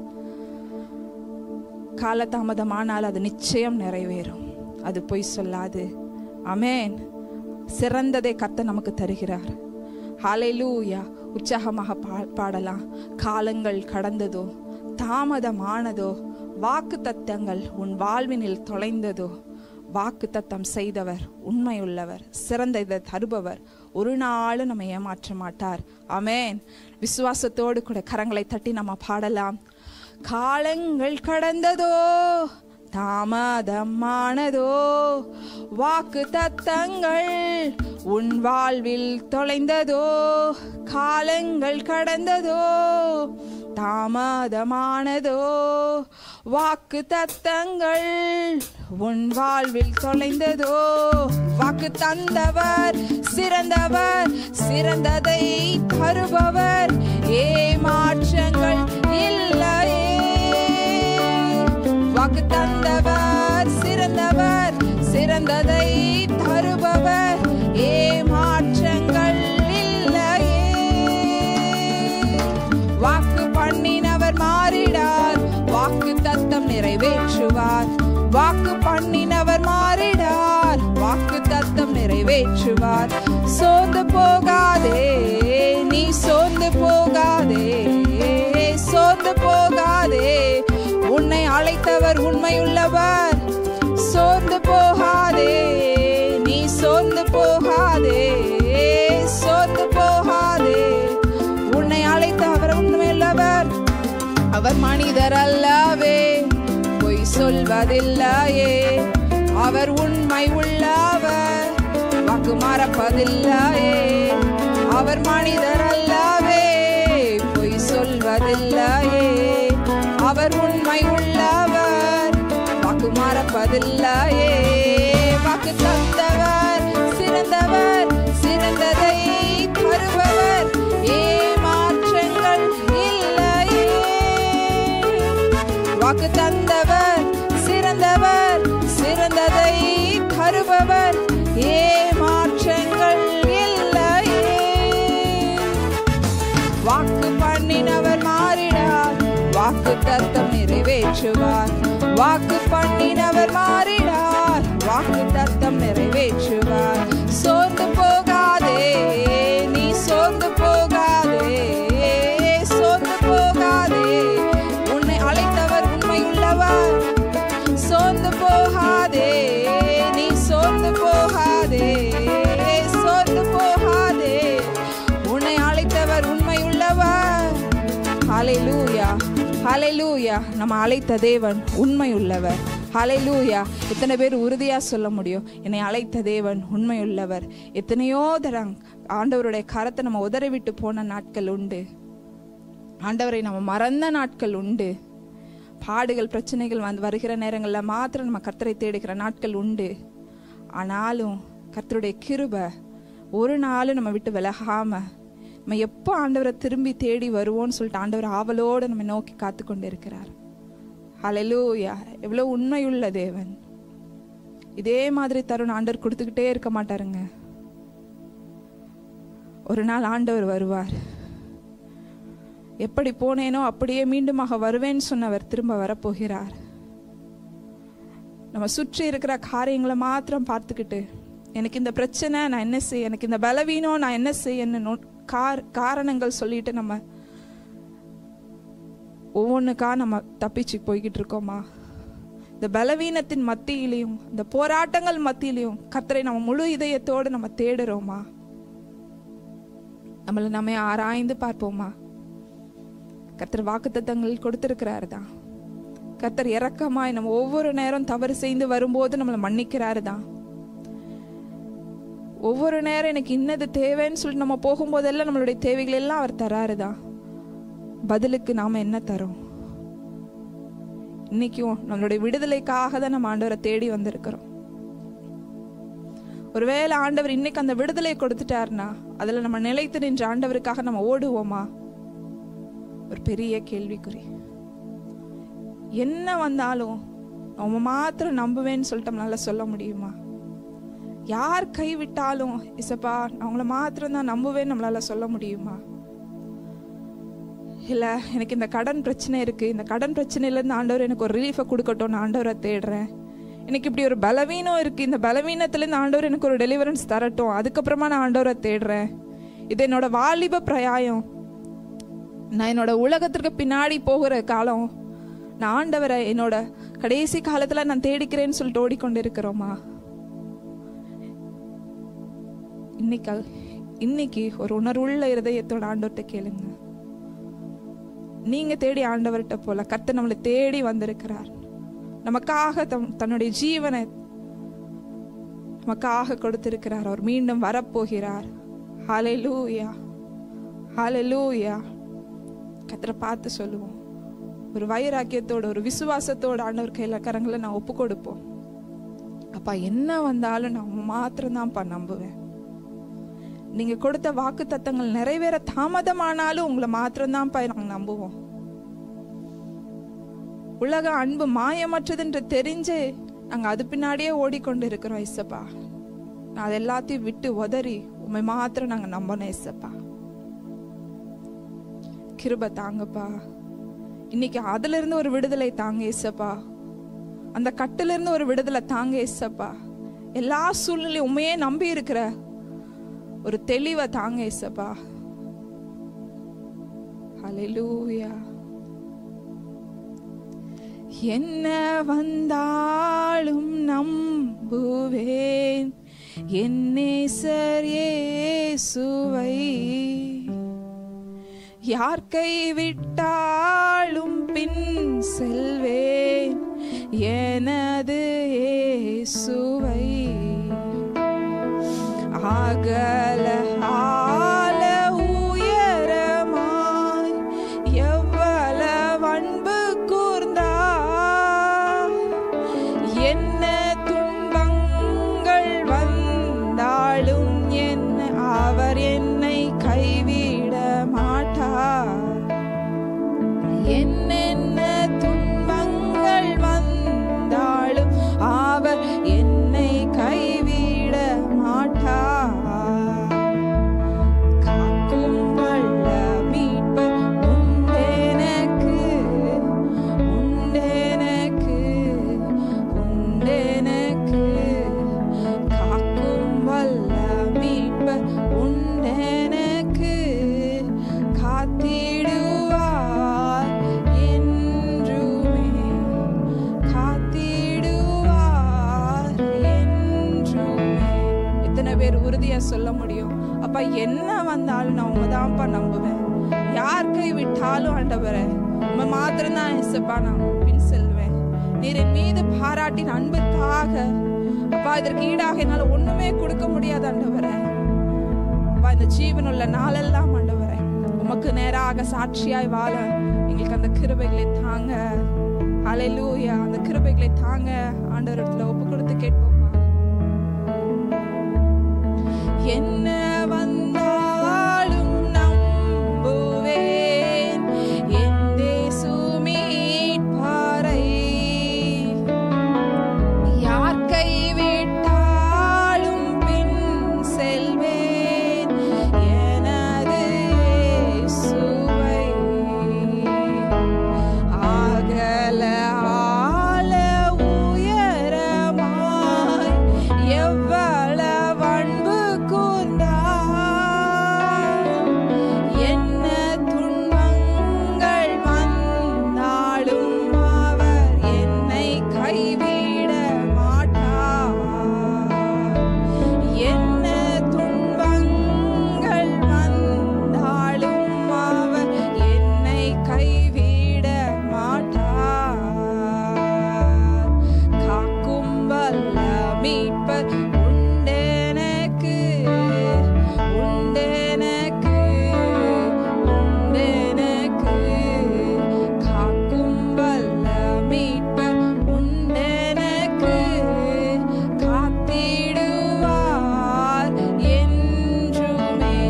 காலதாமதமானால் அது நிச்சயம் நிறைவேறும், அது பொய் சொல்லாது. ஆமென். சிறந்ததை கர்த்தர் நமக்கு தருகிறார். ஹல்லேலூயா. உற்சாகமாக பாடலாம். காலங்கள் கடந்ததோ, தாமதமானதோ, வாக்கு தத்தங்கள் உன் வாழ்வினில் தொலைந்ததோ. வாக்கு தத்தம் செய்தவர் உண்மையுள்ளவர், சிறந்ததை தருபவர். ஒரு நாளும் நம்ம ஏமாற்ற மாட்டார். ஆமென். விசுவாசத்தோடு கூட கரங்களை தட்டி நம்ம பாடலாம். காலங்கள் கடந்ததோ, தாமதமானதோ, வாக்கு தத்தங்கள் உன் வாழ்வில் தொலைந்ததோ. காலங்கள் கடந்ததோ, தாமதமானதோ, வாக்கு தத்தங்கள் உன் வாழ்வில் தொலைந்ததோ. வாக்கு தந்தவர் சிறந்தவர், சிறந்ததை தருபவர். ஏமாற்றங்கள் இல்லையே. வாக்கு தந்தவர் சிறந்தவர், சிறந்ததை தருபவர். ஏமாற்றங்கள் இல்லையே. வாக்கு பண்ணினவர் மாறிடார், வாக்கு தத்தம் நிறைவேற்றுவார். வாக்கு பண்ணினவர் மாறிடார், வாக்கு தத்தம் நிறைவேற்றுவார். சோர்ந்து போகாதே, நீ சோர்ந்து போகாதே, சோர்ந்து போகாதே. உன்னை அழைத்தவர் உண்மையுள்ளவர். சோர்ந்து போகாதே, நீ சோர்ந்து போகாதே, சோர்ந்து போகாதே. உன்னை அழைத்தவர் உண்மையுள்ளவர். அவர் மனிதர் அல்லவே, பொய் சொல்வதில்லையே. அவர் உண்மை உள்ளவர், வாக்கு மறப்பதில்லையே. அவர் மனிதர் அல்லவே, பொய் சொல்வதில்லையே. அவர் உண்மை உள்ளவர், வாக்கு மறப்பதில்லையே. வாக்கு தந்தவர் சிறந்தவர், சிறந்ததை தருபவர். ஏமாற்றங்கள் இல்லையே. வாக்கு தந்தவர் சிறந்தவர், சிறந்ததை தருபவர். ஏமாற்றங்கள் இல்லையே. வாக்கு பண்ணினவர் மாறிடார், வாக்கு தத்தம் நிறைவேற்றுவார். வாக்கு பண்ணினவர் மாறிடார், வாக்கு தத்தம் நிறைவேற்றுவார். சோர்ந்து ஹல்லேலூயா. நம்ம அழைத்த தேவன் உண்மை உள்ளவர். ஹல்லேலூயா. எத்தனை பேர் உறுதியா சொல்ல முடியும், என்னை அழைத்த தேவன் உண்மை உள்ளவர்? எத்தனையோ தரம் ஆண்டவருடைய கரத்தை நம்ம உதறி விட்டு போன நாட்கள் உண்டு. ஆண்டவரை நம்ம மறந்த நாட்கள் உண்டு. பாடுகள் பிரச்சனைகள் வருகிற நேரங்களில் மாத்திரம் நம்ம கர்த்தரை தேடுகிற நாட்கள் உண்டு. ஆனாலும் கர்த்தருடைய கிருபை ஒரு நாளும் நம்ம விட்டு விலகாம நம்ம எப்போ ஆண்டவரை திரும்பி தேடி வருவோம்னு சொல்லிட்டு ஆண்டவர் ஆவலோடு நம்ம நோக்கி காத்து கொண்டு இருக்கிறார். ஹல்லேலூயா. எவ்வளோ உண்மையுள்ள தேவன். இதே மாதிரி தருணம் ஆண்டவர் கொடுத்துக்கிட்டே இருக்க மாட்டாருங்க. ஒரு நாள் ஆண்டவர் வருவார். எப்படி போனேனோ அப்படியே மீண்டுமாக வருவேன்னு சொன்னவர் திரும்ப வரப்போகிறார். நம்ம சுற்றி இருக்கிற காரியங்களை மாத்திரம் பார்த்துக்கிட்டு, எனக்கு இந்த பிரச்சனை நான் என்ன செய்ய, எனக்கு இந்த பலவீனம் நான் என்ன செய்யணும் காரணங்கள் சொல்லிட்டு நம்ம ஒவ்வொன்றுக்கா நம்ம தப்பிச்சு போய்கிட்டு இருக்கோமா? இந்த பலவீனத்தின் மத்தியிலையும் இந்த போராட்டங்கள் மத்தியிலையும் கர்த்தரை நம்ம முழு இதயத்தோடு நம்ம தேடுறோமா? நம்மளை நம்ம ஆராய்ந்து பார்ப்போமா? கர்த்தர் வாக்குத்தத்தங்கள் கொடுத்திருக்கிறாரு தான். கர்த்தர் இரக்கமாய் நம்ம ஒவ்வொரு நேரம் தவறு செய்து வரும்போது நம்மளை மன்னிக்கிறாரு தான். ஒவ்வொரு நேரம் எனக்கு இன்னது தேவைன்னு சொல்லிட்டு நம்ம போகும்போதெல்லாம் நம்மளுடைய தேவைகள் எல்லாம் அவர் தராருதான். பதிலுக்கு நாம என்ன தரோம்? இன்னைக்கும் நம்மளுடைய விடுதலைக்காக தான் நம்ம ஆண்டவரை தேடி வந்திருக்கிறோம். ஒருவேளை ஆண்டவர் இன்னைக்கு அந்த விடுதலை கொடுத்துட்டாருன்னா அதுல நம்ம நிலைத்து நின்ற ஆண்டவருக்காக நம்ம ஓடுவோமா? ஒரு பெரிய கேள்விக்குறி. என்ன வந்தாலும் நம்ம மாத்திரம் நம்புவேன்னு சொல்லிட்டு நம்மளால சொல்ல முடியுமா? யார் கைவிட்டாலும் இசப்பா அவங்கள மாத்திரம் தான் நம்புவேன்னு நம்மளால சொல்ல முடியுமா? இல்ல எனக்கு இந்த கடன் பிரச்சனை இருக்கு, இந்த கடன் பிரச்சனையில இருந்து ஆண்டவர் எனக்கு ஒரு ரிலீஃபை கொடுக்கட்டும், நான் ஆண்டவரை தேடுறேன். எனக்கு இப்படி ஒரு பலவீனம் இருக்கு, இந்த பலவீனத்துல இருந்து ஆண்டவர் எனக்கு ஒரு டெலிவரன்ஸ் தரட்டும், அதுக்கப்புறமா நான் ஆண்டவரை தேடுறேன். இது என்னோட வாலிப பிரயாயம், நான் என்னோட உலகத்திற்கு பின்னாடி போகிற காலம், நான் ஆண்டவரை என்னோட கடைசி காலத்துல நான் தேடிக்கிறேன்னு சொல்லிட்டு ஓடிக்கொண்டு இருக்கிறோமா? இன்னைக்கு ஒரு உணர்வுள்ள இருதயத்தோட ஆண்டவர்கிட்ட கேளுங்க. நீங்க தேடி ஆண்டவர்கிட்ட போல கர்த்தர் நம்மளை தேடி வந்திருக்கிறார். நமக்காக தன்னுடைய ஜீவனை நமக்காக கொடுத்திருக்கிறார். அவர் மீண்டும் வரப்போகிறார். ஹல்லேலூயா, ஹல்லேலூயா. கர்த்தரை பார்த்து சொல்லுவோம். ஒரு வைராக்கியத்தோட ஒரு விசுவாசத்தோட ஆண்டவர் கையில கரங்களை நான் ஒப்பு கொடுப்போம். அப்பா என்ன வந்தாலும் நான் மாத்திரம் தான்ப்பா நம்புவேன். நீங்க கொடுத்த வாக்கு தத்தங்கள் நிறைவேற தாமதமானாலும் உங்களை மாத்திரம்தான் நாங்க நம்புவோம். உலக அன்பு மாயமற்றது என்று தெரிஞ்சு நாங்க அது பின்னாடியே ஓடிக்கொண்டு இருக்கிறோம். இசப்பா நான் அது எல்லாத்தையும் விட்டு உதறி உண்மை மாத்திரம் நாங்க நம்பணும். இசப்பா கிருபை தாங்கப்பா. இன்னைக்கு அதுல இருந்து ஒரு விடுதலை தாங்க இசப்பா. அந்த கட்டுல இருந்து ஒரு விடுதலை தாங்க இசப்பா. எல்லா சூழ்நிலையும் உண்மையே நம்பி இருக்கிற ஒரு தெளிவை தாங்க இயேசப்பா. ஹல்லேலூயா. என்ன வந்தாலும் நம்புவேன் என் நேசர் இயேசுவை. யார் கைவிட்டாலும் பின் செல்வேன் எனது இயேசுவை. அகல ஆல உயரமாய் எவ்வளவு அன்பு கூர்ந்தார். என்ன துன்பங்கள் வந்தாலும் அவர் என்னை கைவிட மாட்டார். என்னென்ன துன்பங்கள் வந்தாலும் அவர் என்னை கைவிட மாட்டார். காக்கும் வல்ல மீட்பர் உண்டெனக்கு, உண்டெனக்கு, உண்டெனக்கு. காக்கும் வல்ல மீட்பர் உண்டெனக்கு. காத்திடுவார் என்றுமே, காத்திடுவார் என்றுமே. எத்தனை பேர் உறுதியா சொல்ல முடியும்? அப்பா என்ன வந்தாலும் நான் உங்கதான்ப்பா நம்புவேன். யார் கைவிட்டாலும் ஆண்டவரே உம்மை மாத்திரம்தான் இயேசப்பா நான் பின் செல்வேன். நீர் என் மீது பாராட்டின் அன்பிற்காக அப்பா இதற்கு ஈடாக என்னால ஒண்ணுமே கொடுக்க முடியாது ஆண்டவரே. அப்பா இந்த ஜீவனுள்ள நாளெல்லாம் ஆண்டவரே உமக்கு நேராக சாட்சியாய் வாழ எங்களுக்கு அந்த கிருபைகளை தாங்க. ஹல்லேலூயா. அந்த கிருபைகளை தாங்க ஆண்டவரிடத்துல ஒப்பு கொடுத்து கேட்போமா. என்ன வந்தாலும் நம்புவேன் என் இயேசு மீட்பாரை. யார் கைவிட்டாலும் பின் செல்வேன் எனது இயேசுவை. அகல ஆழ உயரமாய் எவ்வளவு அன்பு கூர்ந்தார். என்ன துன்பங்கள் வந்தாலும் அவர் என்னை கைவிட மாட்டார். என்ன துன்பங்கள் வந்தாலும் அவர் என்னை கைவிட மாட்டார். காக்கும் வல்ல மீட்பர் உண்டெனக்கு, உண்டெனக்கு, உண்டெனக்கு. காக்கும் வல்ல மீட்பர் உண்டெனக்கு. காத்திடுவார் என்றுமே,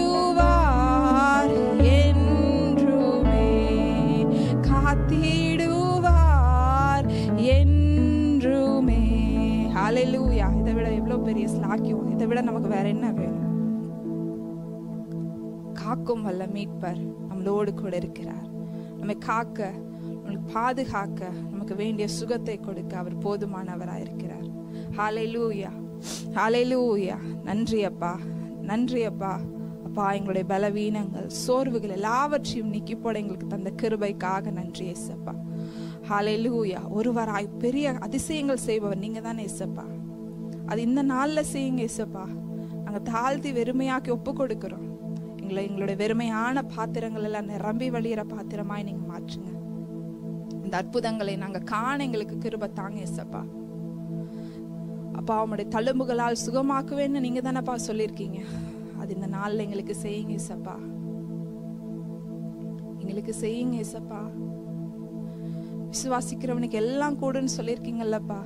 காத்திடுவார் என்றுமே, காத்திடுவார் என்றுமே. ஹல்லேலூயா. இதை விட எவ்வளவு பெரிய ஸ்லாக்கியம், இதை விட நமக்கு வேற என்ன வேணும்? காக்கும் வல்ல மீட்பர் நம்மளோடு கூட இருக்கிறார். நம்மை காக்க, நம்மளுக்கு பாதுகாக்க, நமக்கு வேண்டிய சுகத்தை கொடுக்க அவர் போதுமானவராக இருக்கிறார். ஹல்லேலூயா, ஹல்லேலூயா. நன்றி அப்பா, நன்றி அப்பா. அப்பா எங்களுடைய பலவீனங்கள், சோர்வுகள் எல்லாவற்றையும் நீக்கி போட எங்களுக்கு தந்த கிருபைக்காக நன்றி ஏசப்பா. ஹல்லேலூயா. ஒருவராய் பெரிய அதிசயங்கள் செய்பவர் நீங்க தானே ஏசப்பா. அது இந்த நாள்ல செய்யுங்க ஏசப்பா. நாங்க தாழ்த்தி வெறுமையாக்கி ஒப்பு கொடுக்கிறோம். எங்களுடைய வெறுமையான பாத்திரங்கள் எல்லாம் நிரம்பி வழியிற பாத்திரமாய் நீங்க மாற்றுங்க. இந்த அற்புதங்களை நாங்க காண எங்களுக்கு கிருபை தாங்க ஏசப்பா. அப்பா உம்முடைய தழும்புகளால் சுகமாக்குவேன்னு நீங்க தானப்பா சொல்லியிருக்கீங்க. அது இந்த நாள்ல எங்களுக்கு செய்யுங்க ஏசப்பா, எங்களுக்கு செய்யுங்க ஏசப்பா. விசுவாசிக்கிறவனுக்கு எல்லாம் கூடுன்னு சொல்லியிருக்கீங்கல்லப்பா.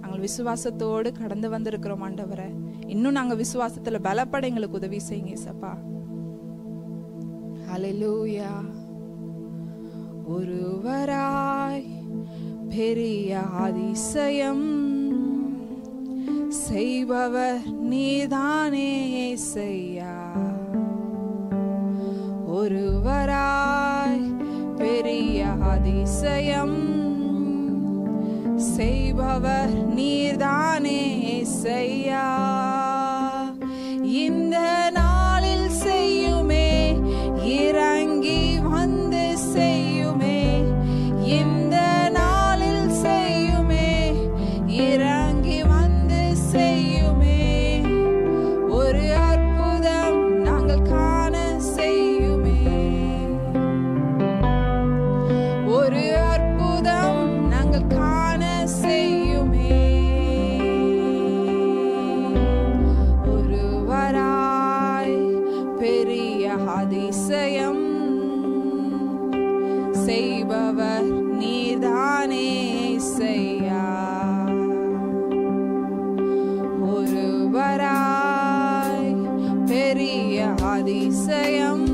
நாங்கள் விசுவாசத்தோடு கடந்து வந்திருக்கிறோம் ஆண்டவரே. இன்னும் நாங்க விசுவாசத்துல பலப்பட எங்களுக்கு உதவி செய்யுங்க ஏசப்பா. ஹல்லேலூயா. ஒருவராய் பெரிய அதிசயம் செய்பவர் நீதானே ஏசையா. ஒருவராய் பெரிய அதிசயம் செய்பவர் நீர்தானே ஏசையா. இந்த நாளில் செய்யுமே, இறங்கி வந்து செய்யுமே. இந்த நாளில் செய்யுமே, இறங்கி வந்து செய்யுமே. ஒரு அற்புதம் நாங்கள் காண செய்யுமே. ஒரு அற்புதம் நாங்கள் காண செய்யுமே. ஒருவராய் பெரிய அதிசயம் செய்பவர் நீதானே ஏசையா. ஒருவராய் பெரிய அதிசயம்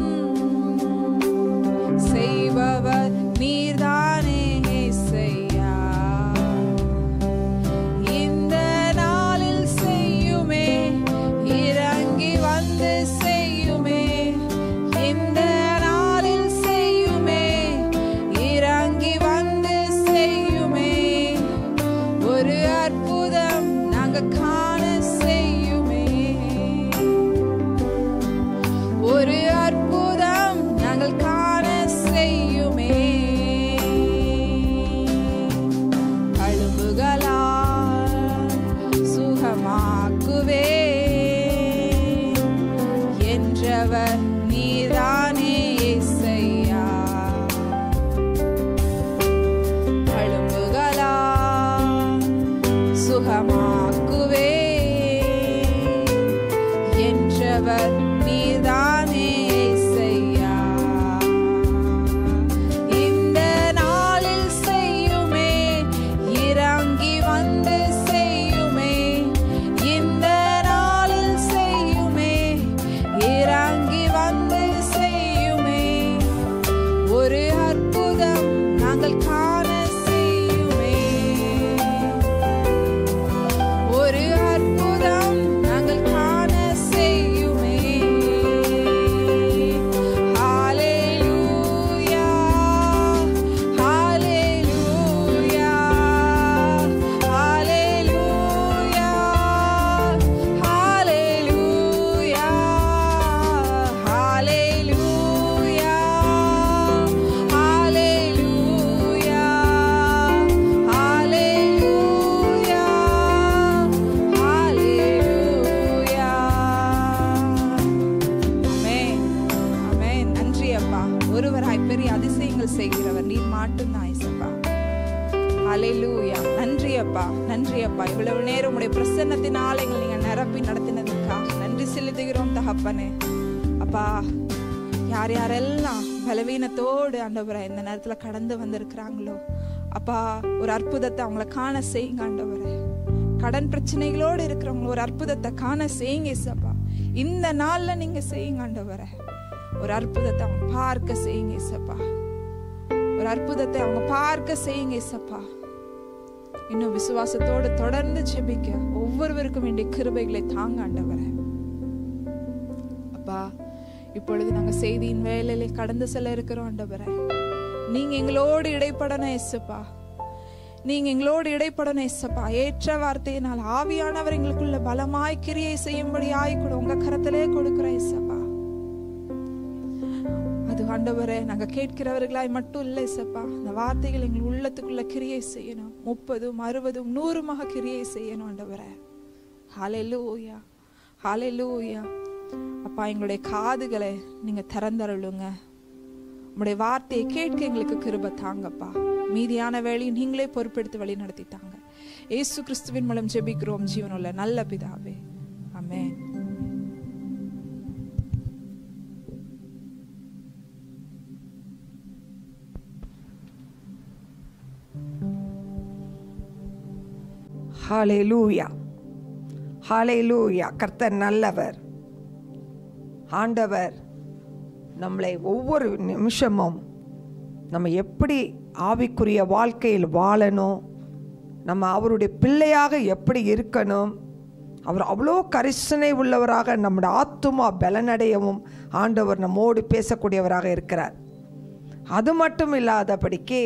செய்பவர் நீர்தானே ஏசையா. இந்த நாளில் செய்யுமே, இறங்கி வந்து செய்யுமே. இந்த நாளில் செய்யுமே, இறங்கி வந்து செய்யுமே. ஒரு அற்புதம் நாங்க காண செய்யுமே. ஒரு அற்புதம் ஆண்டவர் நீர்தானே இயேசையா. இந்த நாளில் செய்யுமே, இறங்கி வந்து செய்யுமே. இந்த நாளில் செய்யுமே, இறங்கி வந்து செய்யுமே. ஒரு அற்புதம் நாங்கள் காண செய்யுமே. ஒரு அற்புதம் நாங்கள் காண செய்யுமே. ஹalleluya, ஹalleluya, ஹalleluya, ஹalleluya, ஹalleluya, ஹalleluya, ஹalleluya, ஹalleluya. ஆமென், ஆமென். நன்றி அப்பா. ஒருவராய் பெரிய அதிசயங்கள் செய்கிறவர் நீர் மட்டும்தான் இயேசுப்பா. ஹalleluya. நன்றி அப்பா, நன்றி அப்பா. இவ்வளவு நேரம் உடைய பிரசன்னத்தினால எங்களை நீங்க நிரப்பி நடத்தினதுக்காக நன்றி செலுத்துகிறோம் தகப்பனே. அப்பா, யார் யாரெல்லாம் பலவீனத்தோடு ஆண்டவரை இந்த நேரத்துல கடந்து வந்திருக்கிறாங்களோ அப்பா, ஒரு அற்புதத்தை அவங்கள காண செய்யுங்க ஆண்டவரே. கடன் பிரச்சனைகளோடு இருக்கிறவங்க ஒரு அற்புதத்தை காண செய்யுங்க இயேசப்பா. இந்த நாள்ல நீங்க செய்யுங்க ஆண்டவரே. ஒரு அற்புதத்தை அவங்க பார்க்க செய்யுங்க இயேசப்பா. ஒரு அற்புதத்தை அவங்க பார்க்க செய்யுங்க இயேசப்பா. இன்னும் விசுவாசத்தோடு தொடர்ந்து ஜெபிக்க ஒவ்வொருவருக்கும் வேண்டிய கிருபைகளை தாங்க ஆண்டவரே. அப்பா, இப்பொழுது நாங்க செய்தியின் வேலையிலே கடந்து செல்ல இருக்கிறோம் ஆண்டவரே. நீங்க எங்களோடு இடைப்படணும் இயேசுப்பா. நீங்க எங்களோடு இடைப்படணும் இயேசுப்பா. ஏற்ற வார்த்தையினால் ஆவியானவர் எங்களுக்குள்ள பலமாய் கிரியை செய்யும்படியாய் கூட உங்க கரத்திலே கொடுக்கிறோம் இயேசுப்பா. அது ஆண்டவரே, நாங்க கேட்கிறவர்களாய் மட்டும் இல்லை இயேசுப்பா. அந்த வார்த்தைகள் எங்கள் உள்ளத்துக்குள்ள கிரியை செய்யணும். 30, 60, 100 கிரியை செய்யணும் ஆண்டவரே. ஹalleluya, ஹalleluya. அப்பா, எங்களுடைய காதுகளை நீங்க திறந்தருளுங்க. உங்களுடைய வார்த்தையை கேட்க எங்களுக்கு கிருபை தாங்கப்பா. மீதியான வேலையை நீங்களே பொறுப்பெடுத்து வழி நடத்திட்டாங்க. இயேசு கிறிஸ்துவின் மூலம் ஜெபிக்கிறோம் ஜீவனுள்ள நல்ல பிதாவே, ஆமென். ஹalleluya, ஹalleluya. கர்த்தர் நல்லவர். ஆண்டவர் நம்மளை ஒவ்வொரு நிமிஷமும் நம்ம எப்படி ஆவிக்குரிய வாழ்க்கையில் வாழணும், நம்ம அவருடைய பிள்ளையாக எப்படி இருக்கணும், அவர் அவ்வளோ கரிசனை உள்ளவராக நம்முடைய ஆத்துமா பலனடையவும் ஆண்டவர் நம்மோடு பேசக்கூடியவராக இருக்கிறார். அது மட்டும் இல்லாதபடிக்கு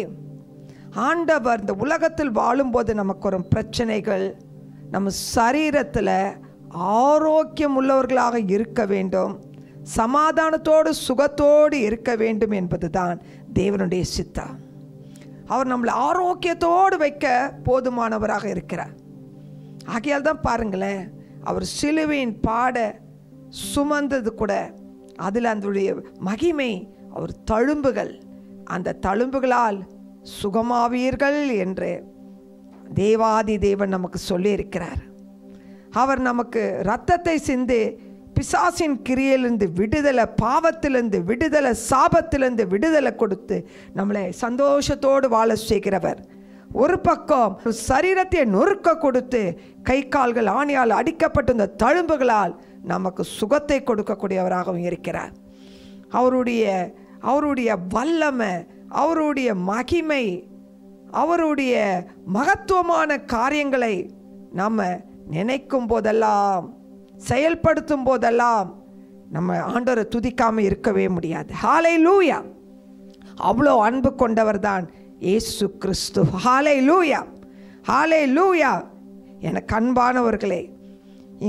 ஆண்டவர் இந்த உலகத்தில் வாழும்போது நமக்கு வரும் பிரச்சனைகள், நம்ம சரீரத்தில் ஆரோக்கியம் உள்ளவர்களாக இருக்க வேண்டும், சமாதானத்தோடு சுகத்தோடு இருக்க வேண்டும் என்பதுதான் தேவனுடைய சித்தம். அவர் நம்மளை ஆரோக்கியத்தோடு வைக்க போதுமானவராக இருக்கிறார். ஆகையால் தான் பாருங்களேன், அவர் சிலுவையின் பாட சுமந்தது கூட அதில் அதனுடைய மகிமை, அவர் தழும்புகள், அந்த தழும்புகளால் சுகமாவீர்கள் என்று தேவாதி தேவன் நமக்கு சொல்லியிருக்கிறார். அவர் நமக்கு இரத்தத்தை சிந்தி பிசாசின் கிரியையிலிருந்து விடுதலை, பாவத்திலிருந்து விடுதலை, சாபத்திலிருந்து விடுதலை கொடுத்து நம்மளை சந்தோஷத்தோடு வாழ செய்கிறவர். ஒரு பக்கம் சரீரத்தை நொறுக்க கொடுத்து கை கால்கள் ஆணியால் அடிக்கப்பட்ட இந்த தழும்புகளால் நமக்கு சுகத்தை கொடுக்கக்கூடியவராகவும் இருக்கிறார். அவருடைய வல்லமை, அவருடைய மகிமை, அவருடைய மகத்துவமான காரியங்களை நம்ம நினைக்கும் போதெல்லாம், செயல்படுத்தும் போதெல்லாம் நம்ம ஆண்டவரை துதிக்காமல் இருக்கவே முடியாது. ஹalleluya. அவ்வளோ அன்பு கொண்டவர் தான் இயேசு கிறிஸ்து. ஹalleluya, ஹalleluya. எனக்கு அன்பானவர்களே,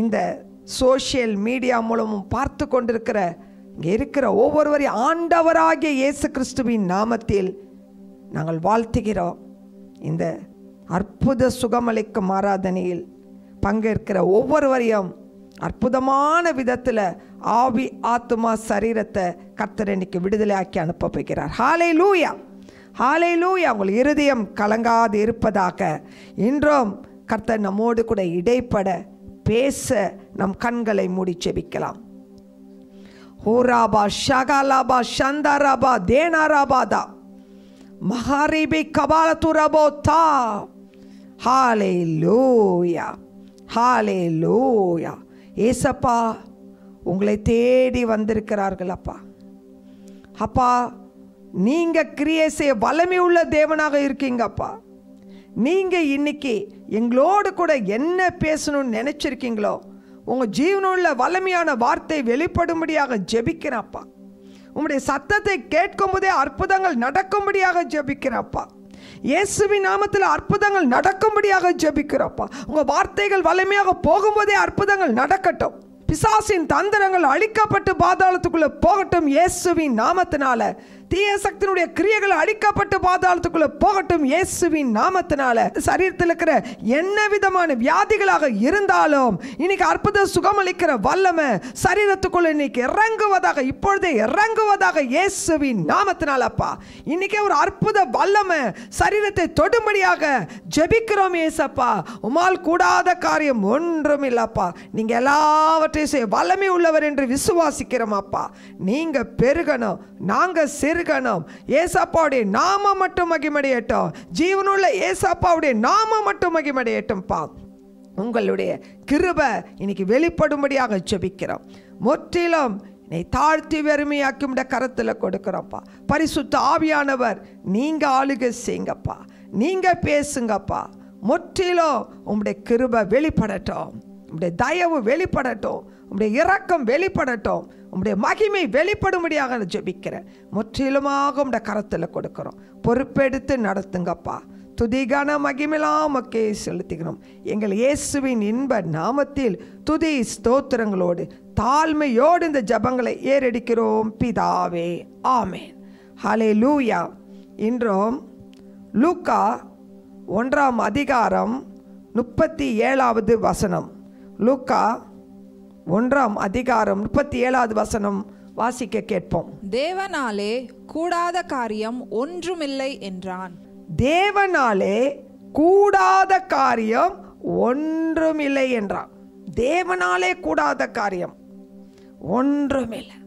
இந்த சோஷியல் மீடியா மூலமும் பார்த்து கொண்டிருக்கிற இங்கே இருக்கிற ஒவ்வொருவரையும் ஆண்டவராகிய இயேசு கிறிஸ்துவின் நாமத்தில் நாங்கள் வாழ்த்துகிறோம். இந்த அற்புத சுகமளிக்கும் ஆராதனையில் பங்கேற்கிற ஒவ்வொருவரையும் அற்புதமான விதத்தில் ஆவி, ஆத்துமா, சரீரத்தை கர்த்தர் இன்னைக்கு விடுதலை ஆக்கி அனுப்ப போகிறார். ஹalleluya, ஹalleluya. உங்கள் இருதயம் கலங்காது இருப்பதாக. இன்றும் கர்த்தர் நம்மோடு கூட இடைப்பட பேச நம் கண்களை மூடி ஜெபிக்கலாம். ஹோராபா ஷகலாபா சந்தராபா தேனாராபாதா மகாரிபி கபாலதுரபோ தா. ஹalleluya, ஹalleluya. ஏசப்பா உங்களை தேடி வந்திருக்கிறார்கள் அப்பா. அப்பா நீங்க கிரியை செய்ய வல்லமை உள்ள தேவனாக இருக்கீங்கப்பா. நீங்க இன்னைக்கு எங்களோடு கூட என்ன பேசணும்னு நினைச்சிருக்கீங்களோ உங்க ஜீவனுள்ள வல்லமையான வார்த்தை வெளிப்படும்படியாக ஜெபிக்கிறப்பா. உங்களுடைய சத்தத்தை கேட்கும் போதே அற்புதங்கள் நடக்கும்படியாக ஜெபிக்கிறப்பா. இயேசுவின் நாமத்தில் அற்புதங்கள் நடக்கும்படியாக ஜெபிக்கிறப்பா. உங்க வார்த்தைகள் வல்லமையாக போகும்போதே அற்புதங்கள் நடக்கட்டும். பிசாசின் தந்திரங்கள் அழிக்கப்பட்டு பாதாளத்துக்குள்ள போகட்டும் இயேசுவின் நாமத்தினால. தீய சக்தியினுடைய கிரியைகள் அழிக்கப்பட்டு பாதாளத்துக்குள்ள போகட்டும் இயேசுவின் நாமத்தினால. சரீரத்தில் இருக்கிற என்ன விதமான வியாதிகளாக இருந்தாலும் இன்னைக்கு அற்புத சுகமளிக்கிற வல்லமை சரீரத்துக்குள்ள இன்னைக்கு இறங்குவதாக, இப்பொழுதே இறங்குவதாக இயேசுவின் நாமத்தினாலப்பா. இன்னைக்கு ஒரு அற்புத வல்லமை சரீரத்தை தொடும்படியாக ஜெபிக்கிறோம் இயேசப்பா. உமால் கூடாத காரியம் ஒன்றும் இல்லப்பா. நீங்க எல்லாவற்றையும் செய்ய வல்லமை உள்ளவர் என்று விசுவாசிக்கிறோம் அப்பா. நீங்க பெருகணும், நாங்க சிறுகணும். ஏசப்பாவுடைய நாமம் மட்டும் மகிமடையட்டும். ஜீவனுள்ள ஏசப்பாவுடைய நாமம் மட்டும் மகிமடையட்டும்பா. உங்களுடைய கிருபை இன்னைக்கு வெளிப்படும்படியாக ஜெபிக்கிறோம். முற்றிலும் என்னை தாழ்த்தி வெறுமையாக்கி உடைய கரத்தில் கொடுக்கிறோம்ப்பா. பரிசுத்த ஆவியானவர் நீங்க ஆளுகை செய்யுங்கப்பா, நீங்க பேசுங்கப்பா. முற்றிலும் உங்களுடைய கிருபை வெளிப்படட்டும், உங்களுடைய தயவு வெளிப்படட்டும், உங்களுடைய இரக்கம் வெளிப்படட்டும், உங்களுடைய மகிமை வெளிப்படும்படியாக ஜெபிக்கிறேன். முற்றிலுமாக உங்களுடைய கரத்தில் கொடுக்கிறோம். பொறுப்பெடுத்து நடத்துங்கப்பா. துதிகான மகிமெல்லாம் மக்கே செலுத்துகிறோம். எங்கள் இயேசுவின் இன்ப நாமத்தில் துதி ஸ்தோத்திரங்களோடு தாழ்மையோடு இந்த ஜபங்களை ஏறெடுக்கிறோம் பிதாவே, ஆமேன். ஹல்லேலூயா. இன்றும் லூக்கா 1ஆம் அதிகாரம் 37வது வசனம். லூக்கா 1ஆம் அதிகாரம் 37வது வசனம் வாசிக்க கேட்போம். தேவனாலே கூடாத காரியம் ஒன்றுமில்லை என்றான். தேவனாலே கூடாத காரியம் ஒன்றுமில்லை என்றான். தேவனாலே கூடாத காரியம் ஒன்றுமில்லை.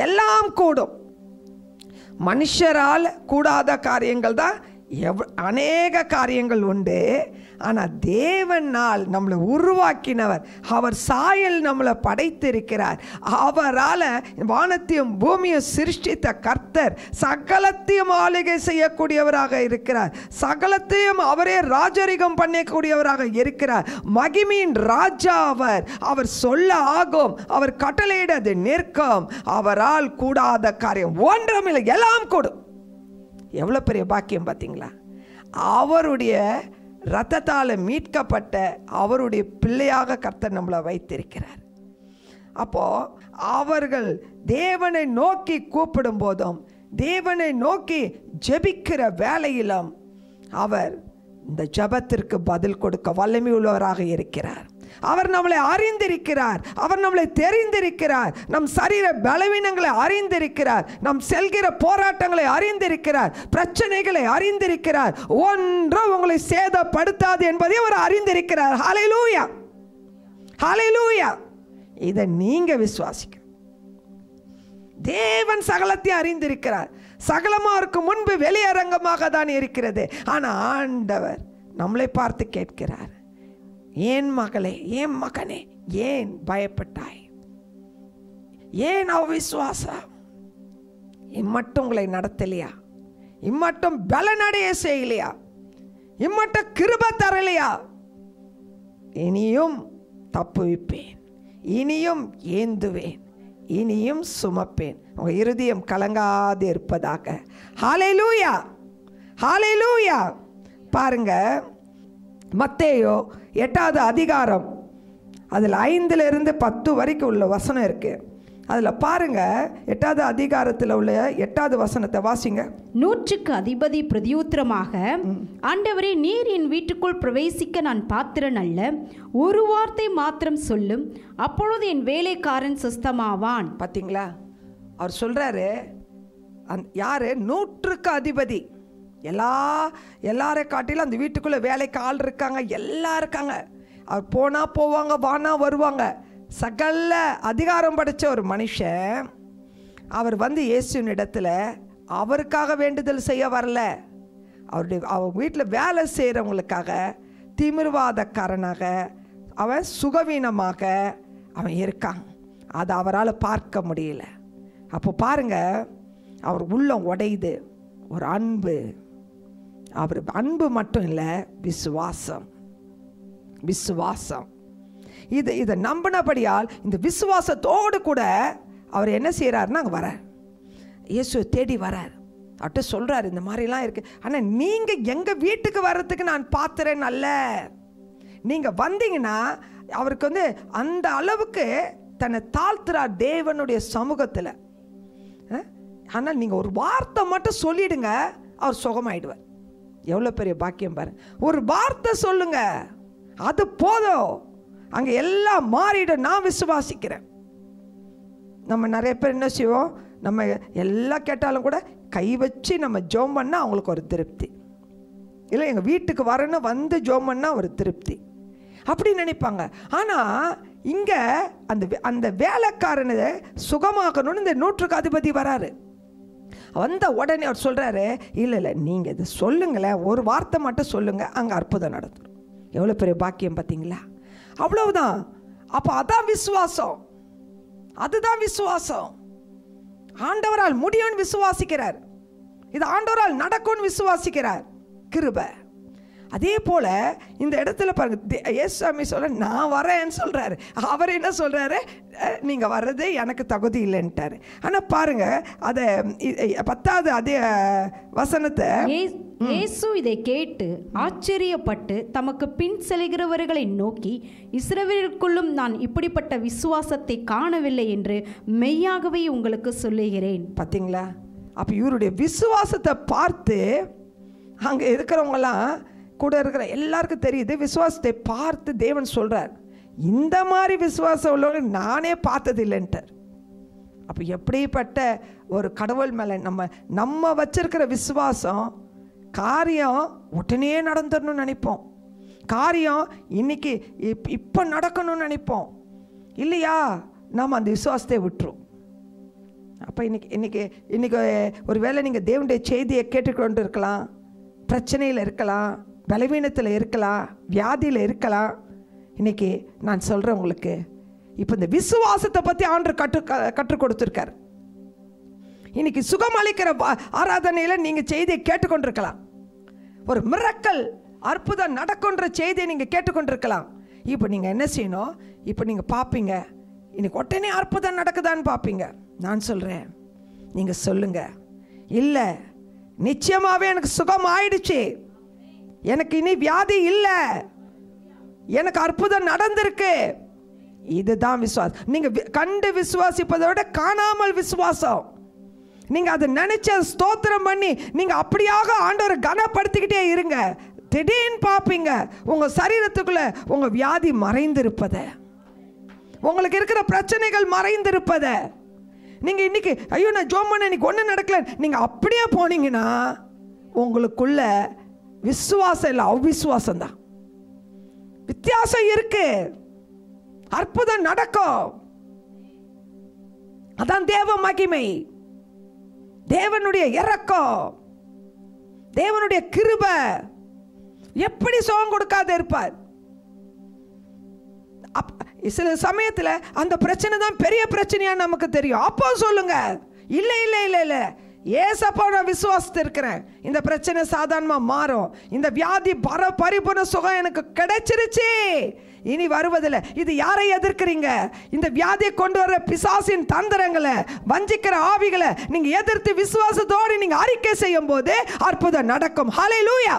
எல்லாம் கூடும். மனுஷரால் கூடாத காரியங்கள் தான் அநேக காரியங்கள் உண்டு. ஆனால் தேவனால் நம்மளை உருவாக்கினவர், அவர் சாயல் நம்மளை படைத்திருக்கிறார். அவரால் வானத்தையும் பூமியும் சிருஷ்டித்த கர்த்தர் சகலத்தையும் ஆளுகை செய்யக்கூடியவராக இருக்கிறார். சகலத்தையும் அவரே ராஜரிகம் பண்ணக்கூடியவராக இருக்கிறார். மகிமையின் ராஜா அவர். அவர் சொல்ல ஆகும், அவர் கட்டளையிட அது நிற்கும். அவரால் கூடாத காரியம் ஒன்றுமில்லை, எல்லாம் கூடும். எவ்வளோ பெரிய பாக்கியம் பார்த்தீங்களா? அவருடைய இரத்தத்தால் மீட்கப்பட்ட அவருடைய பிள்ளையாக கர்த்தர் நம்மளை வைத்திருக்கிறார். அப்போ அவர்கள் தேவனை நோக்கி கூப்பிடும் போதும், தேவனை நோக்கி ஜெபிக்கிற வேளையிலும் அவர் இந்த ஜெபத்திற்கு பதில் கொடுக்க வல்லமை உள்ளவராக இருக்கிறார். அவர் நம்மளை அறிந்திருக்கிறார், அவர் நம்மளை தெரிந்திருக்கிறார், நம் சரீர பலவீனங்களை அறிந்திருக்கிறார், நம் செல்கிற போராட்டங்களை அறிந்திருக்கிறார், பிரச்சனைகளை அறிந்திருக்கிறார். ஒன்றும் உங்களை சேதப்படுத்தாது என்பதை அவர் அறிந்திருக்கிறார். ஹல்லேலூயா, ஹல்லேலூயா. இதை நீங்க விசுவாசிக்க. தேவன் சகலத்தை அறிந்திருக்கிறார். சகலமாருக்கு முன்பு வெளியரங்கமாக தான் இருக்கிறது. ஆனால் ஆண்டவர் நம்மளை பார்த்து கேட்கிறார், ஏன் மகளே, ஏன் மகனே, ஏன் பயப்பட்டாய், ஏன் அவிசுவாசம், இம்மட்டும் உங்களை நடத்தலையா, இம்மட்டும் பலனடைய செய்யலையா, இம்மட்டும் கிருபை தரலையா, இனியும் தப்புவிப்பேன், இனியும் ஏந்துவேன், இனியும் சுமப்பேன். உங்க இருதயம் கலங்காது இருப்பதாக. ஹல்லேலூயா, ஹல்லேலூயா. பாருங்க, மத்தேயு 8வது அதிகாரம் அதில் 5லிருந்து 10 வரைக்கும் உள்ள வசனம் இருக்கு. அதில் பாருங்க, 8வது அதிகாரத்தில் உள்ள 8வது வசனத்தை வாசிங்க. 100க்கு அதிபதி பிரதியுத்தரமாக, ஆண்டவரே, நீர் என் வீட்டுக்குள் பிரவேசிக்க நான் பாத்திரன் அல்ல. ஒரு வார்த்தை மாத்திரம் சொல்லும், அப்பொழுது என் வேலைக்காரன் சுஸ்தமாவான். பார்த்தீங்களா? அவர் சொல்றாரு, யாரு? 100க்கு அதிபதி. எல்லாரை காட்டிலும் அந்த வீட்டுக்குள்ள வேலைக்கு ஆள் இருக்காங்க, எல்லாம் இருக்காங்க. அவர் போனா போவாங்க, வானா வருவாங்க. சகல அதிகாரம் படைச்ச ஒரு மனுஷன். அவர் வந்து இயேசுவின் இடத்துல அவருக்காக வேண்டுதல் செய்ய வரல. அவங்க வீட்டில் வேலை செய்கிறவங்களுக்காக, திமிர்வாதக்காரனாக, அவன் சுகவீனமாக அவன் இருக்கான். அதை அவரால் பார்க்க முடியல. அப்போ பாருங்க, அவர் உள்ளம் உடையுது. ஒரு அன்பு, அவர் அன்பு மட்டும் இல்லை, விசுவாசம். விசுவாசம் இதை நம்பினபடியால் இந்த விசுவாசத்தோடு கூட அவர் என்ன செய்கிறாருன்னா அங்கே வரார், இயேசுவை தேடி வரார். அவர்கிட்ட சொல்கிறார், இந்த மாதிரிலாம் இருக்குது, ஆனால் நீங்கள் எங்கள் வீட்டுக்கு வர்றதுக்கு நான் பாத்திரன் அல்ல. நீங்கள் வந்தீங்கன்னா அவருக்கு வந்து அந்த அளவுக்கு தன்னை தாழ்த்துறார் தேவனுடைய சமூகத்தில். ஆனால் நீங்கள் ஒரு வார்த்தை மட்டும் சொல்லிடுங்க, அவர் சுகமாயிடுவார். எவ்வளோ பெரிய பாக்கியம் பாருங்க. ஒரு வார்த்தை சொல்லுங்க, அது போதும், அங்கே எல்லாம் மாறிடும். நான் விசுவாசிக்கிறேன். நம்ம நிறைய பேர் என்ன செய்வோம், நம்ம எல்லாம் கேட்டாலும் கூட கை வச்சு நம்ம ஜோம் பண்ணால் அவங்களுக்கு ஒரு திருப்தி இல்லை. எங்கள் வீட்டுக்கு வரணும், வந்து ஜோம் பண்ணால் ஒரு திருப்தி அப்படி நினைப்பாங்க. ஆனால் இங்கே அந்த வேலைக்காரனை சுகமாக்கணும்னு இந்த 100க்கு அதிபதி வராரு. வந்த உடனே அவர் சொல்கிறாரு, இல்லை நீங்கள் இது சொல்லுங்களேன், ஒரு வார்த்தை மட்டும் சொல்லுங்கள், அங்கே அற்புதம் நடத்தும். எவ்வளோ பெரிய பாக்கியம் பார்த்தீங்களா? அவ்வளவுதான். அப்போ அதான் விசுவாசம், அதுதான் விசுவாசம். ஆண்டவரால் முடியும்னு விசுவாசிக்கிறார், இது ஆண்டவரால் நடக்கும்னு விசுவாசிக்கிறார். கிருபை. அதே போல இந்த இடத்துல பாருங்க, இயேசுசாமி சொல்ல நான் வரேன்னு சொல்றாரு. அவர் என்ன சொல்றாரு, நீங்க வர்றது எனக்கு தகுதி இல்லைன்ட்டாரு. ஆனா பாருங்க அதை 10வது அதே வசனத்தை, இயேசு இதை கேட்டு ஆச்சரியப்பட்டு தமக்கு பின் செல்கிறவர்களை நோக்கி, இஸ்ரவேலுக்குள்ளும் நான் இப்படிப்பட்ட விசுவாசத்தை காணவில்லை என்று மெய்யாகவே உங்களுக்கு சொல்லுகிறேன். பார்த்தீங்களா? அப்போ இவருடைய விசுவாசத்தை பார்த்து அங்கே இருக்கிறவங்களாம், கூட இருக்கிற எல்லாருக்கும் தெரியுது, விசுவாசத்தை பார்த்து தேவன் சொல்றார், இந்த மாதிரி விசுவாசம் உள்ளவங்க நானே பார்த்தது இல்லைன்ட்டார். அப்போ எப்படிப்பட்ட ஒரு கடவுள் மேலே நம்ம வச்சிருக்கிற விசுவாசம், காரியம் உடனே நடந்துடணும்னு நினைப்போம், காரியம் இன்னைக்கு இப்போ நடக்கணும்னு நினைப்போம் இல்லையா? நாம் அந்த விசுவாசத்தை விட்டுரும். அப்போ இன்னைக்கு ஒரு வேளை நீங்கள் தேவனுடைய செய்தியை கேட்டுக்கொண்டு இருக்கலாம், பிரச்சனையில் இருக்கலாம், பலவீனத்தில் இருக்கலாம், வியாதியில் இருக்கலாம். இன்னைக்கு நான் சொல்கிறேன் உங்களுக்கு, இப்போ இந்த விசுவாசத்தை பற்றி ஆண்டவர் கற்றுக் கொடுத்துருக்கார். இன்னைக்கு சுகமளிக்கிற ஆராதனையில் நீங்கள் செய்தியை கேட்டுக்கொண்டிருக்கலாம், ஒரு மிரக்கல் அற்புதம் நடக்குன்ற செய்தியை நீங்கள் கேட்டுக்கொண்டிருக்கலாம். இப்போ நீங்கள் என்ன செய்யணும், இப்போ நீங்கள் பார்ப்பீங்க, இன்னைக்கு உடனே அற்புதம் நடக்குதான்னு பார்ப்பீங்க. நான் சொல்கிறேன், நீங்கள் சொல்லுங்க, இல்லை நிச்சயமாகவே எனக்கு சுகம் ஆயிடுச்சு, எனக்கு இனி வியாதி இல்லை, எனக்கு அற்புதம் நடந்திருக்கு. இதுதான் விசுவாசம். நீங்க கண்டு விசுவாசிப்பதை விட காணாமல் விசுவாசம். நீங்க அதை நினைச்ச ஸ்தோத்திரம் பண்ணி நீங்க அப்படியாக ஆண்டவரை கனப்படுத்திக்கிட்டே இருங்க. திடீர்னு பார்ப்பீங்க உங்க சரீரத்துக்குள்ள உங்க வியாதி மறைந்திருப்பத, உங்களுக்கு இருக்கிற பிரச்சனைகள் மறைந்திருப்பத. நீங்க இன்னைக்கு ஐயோ நான் ஜோம் பண்ண இன்னைக்கு ஒன்றும் நடக்கல, நீங்க அப்படியே போனீங்கன்னா உங்களுக்குள்ள விசுவாசம் இல்லை, அவ்விசுவாசம் தான். வித்தியாசம் இருக்கு. அற்புதம் நடக்கும். அதான் தேவ மகிமை, தேவனுடைய இரக்கம், தேவனுடைய கிருபை. எப்படி சுகம் கொடுக்காத இருப்பார்? சில சமயத்தில் அந்த பிரச்சனை தான் பெரிய பிரச்சனையா நமக்கு தெரியும். அப்போ சொல்லுங்க, இல்லை இல்லை இல்லை இல்லை ஏசப்பா நான் விசுவாசத்தை இருக்கிறேன், இந்த பிரச்சனை சாதாரணமா மாறும், இந்த வியாதி பரிபூர்ண சுகம் எனக்கு கிடைச்சிருச்சு, இனி வருவதில்லை. இது யாரை எதிர்க்கிறீங்க? இந்த வியாதியை கொண்டு வர பிசாசின் தந்திரங்களை, வஞ்சிக்கிற ஆவிகளை நீங்க எதிர்த்து விசுவாசத்தோடு நீங்க அறிக்கை செய்யும் போது அற்புதம் நடக்கும். ஹல்லேலூயா!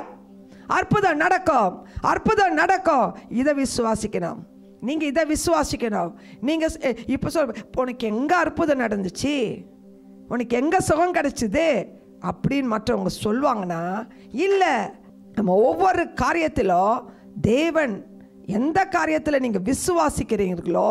அற்புதம் நடக்கும், அற்புதம் நடக்கும். இதை விசுவாசிக்கணும். நீங்க இதை விசுவாசிக்கணும். நீங்க இப்ப உனக்கு எங்க அற்புதம் நடந்துச்சு, உனக்கு எங்க சுகம் கிடைச்சிது அப்படின்னு மற்றவங்க சொல்லுவாங்கன்னா, இல்லை, நம்ம ஒவ்வொரு காரியத்திலும் தேவன் எந்த காரியத்தில் நீங்கள் விசுவாசிக்கிறீங்களோ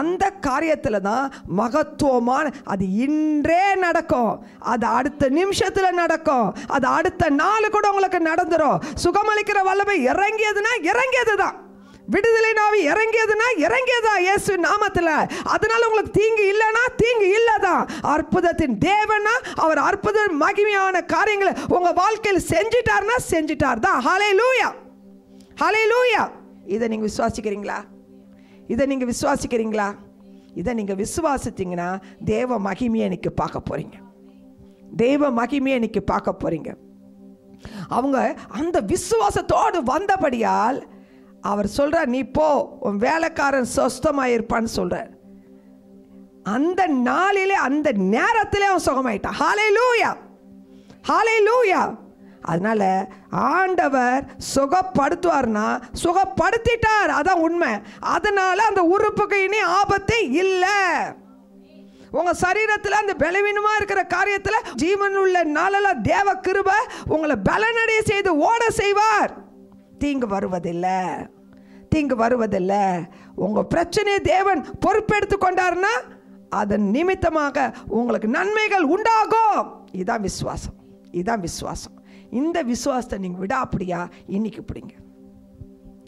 அந்த காரியத்தில் தான் மகத்துவமான, அது இன்றே நடக்கும், அது அடுத்த நிமிஷத்தில் நடக்கும், அது அடுத்த நாள் கூட உங்களுக்கு நடந்துடும். சுகமளிக்கிற வல்லமை இறங்கியதுன்னா இறங்கியது தான். விடுதலை நாவி இறங்கியதுன்னா இறங்கியதா இயேசு நாமத்தில். அதனால உங்களுக்கு தீங்கு இல்லைன்னா தீங்கு இல்லைதான். அற்புதத்தின் தேவனா அவர் அற்புத மகிமையான காரியங்களை உங்க வாழ்க்கையில் செஞ்சிட்டார்னா செஞ்சிட்டார் தான். ஹல்லேலூயா, ஹல்லேலூயா. இதை நீங்க விசுவாசிக்கிறீங்களா? இதை நீங்க விசுவாசிக்கிறீங்களா? இதை நீங்க விசுவாசித்தீங்கன்னா தேவ மகிமையை இன்னைக்கு பார்க்க போறீங்க. தேவ மகிமையை இன்னைக்கு பார்க்க போறீங்க. அவங்க அந்த விசுவாசத்தோடு வந்தபடியால் அவர் சொல்றார், நீ போ, உன் வேலைக்காரன் சொஸ்தமாயிருப்பான்னு சொல்றார். அந்த நாளிலே அந்த நேரத்திலே அவன் சுகமாயிட்டான். ஹல்லேலூயா, ஹல்லேலூயா. அதனால ஆண்டவர் சுகப்படுத்துவார்னா சுகப்படுத்திட்டார், அதான் உண்மை. அதனால அந்த உறுப்புக்கு இனி ஆபத்தே இல்லை. உங்க சரீரத்தில் அந்த பலவீனமா இருக்கிற காரியத்தில் ஜீவனுள்ள நாளெல்லாம் தேவ கிருபை உங்களை பலனடைய செய்து ஓட செய்வார். தீங்கு வருவதில்லை, தீங்கு வருவதில்லை. உங்க பிரச்சனையை தேவன் பொறுப்பெடுத்து கொண்டார்னா அதன் நிமித்தமாக உங்களுக்கு நன்மைகள் உண்டாகும். இதுதான் விசுவாசம், இதுதான் விசுவாசம். இந்த விசுவாசத்தை நீங்க விடாப்படியா இன்னைக்கு பிடிங்க,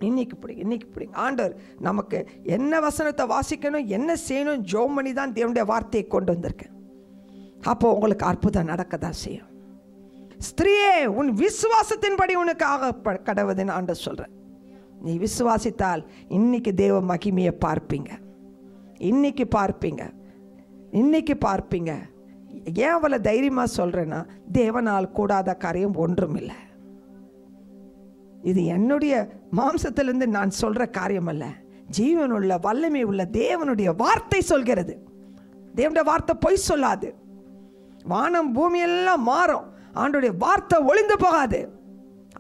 இன்னைக்கு பிடிங்க, இன்னைக்கு பிடிங்க. ஆண்டவர் நமக்கு என்ன வசனத்தை வாசிக்கணும், என்ன செய்யணும், ஜெபம் பண்ணி தான் தேவனுடைய வார்த்தையை கொண்டு வந்திருக்கேன். அப்போ உங்களுக்கு அற்புதம் நடக்க தான் செய்யும். ஸ்திரீயே, உன் விசுவாசத்தின்படி உனக்கு ஆக கடவுதுன்னு ஆண்டவர் சொல்றேன். நீ விசுவாசித்தால் இன்னைக்கு தேவ மகிமையை பார்ப்பீங்க, இன்னைக்கு பார்ப்பீங்க, இன்னைக்கு பார்ப்பீங்க. ஏன் அவளை தைரியமா சொல்றேன்னா, தேவனால் கூடாத காரியம் ஒன்றும் இல்லை. இது என்னுடைய மாம்சத்திலிருந்து நான் சொல்ற காரியம் அல்ல, ஜீவனுள்ள வல்லமை உள்ள தேவனுடைய வார்த்தை சொல்கிறது. தேவனுடைய வார்த்தை பொய் சொல்லாது. வானம் பூமி எல்லாம் மாறும், ஆண்டவருடைய வார்த்தை ஒளிந்து போகாது.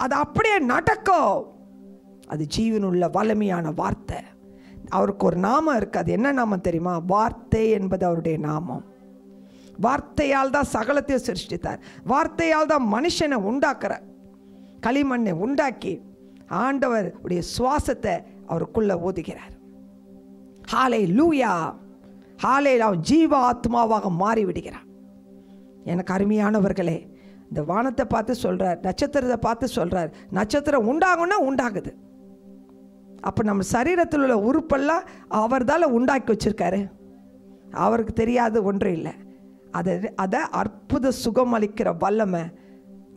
அது அப்படியே நடக்கும். அது ஜீவனுள்ள வல்லமையான வார்த்தை. அவருக்கு ஒரு நாமம் இருக்கு. அது என்ன நாமம் தெரியுமா? வார்த்தை என்பது அவருடைய நாமம். வார்த்தையால் தான் சகலத்தையும் சிருஷ்டித்தார். வார்த்தையால் தான் மனுஷனை உண்டாக்குறார். களிமண்ணை உண்டாக்கி ஆண்டவர் உடைய சுவாசத்தை அவருக்குள்ள ஊதுகிறார். ஹல்லேலூயா, ஹல்லேலூயா. அவன் ஜீவ ஆத்மாவாக மாறி விடுகிறார். எனக்கு அருமையானவர்களே, இந்த வானத்தை பார்த்து சொல்றார், நட்சத்திரத்தை பார்த்து சொல்றார். நட்சத்திரம் உண்டாகும்னா உண்டாகுது. அப்போ நம்ம சரீரத்தில் உள்ள உறுப்பெல்லாம் அவர் தான் உண்டாக்கி வச்சிருக்காரு. அவருக்கு தெரியாது ஒன்றும் இல்லை. அதை அற்புத சுகம் அளிக்கிற வல்லமை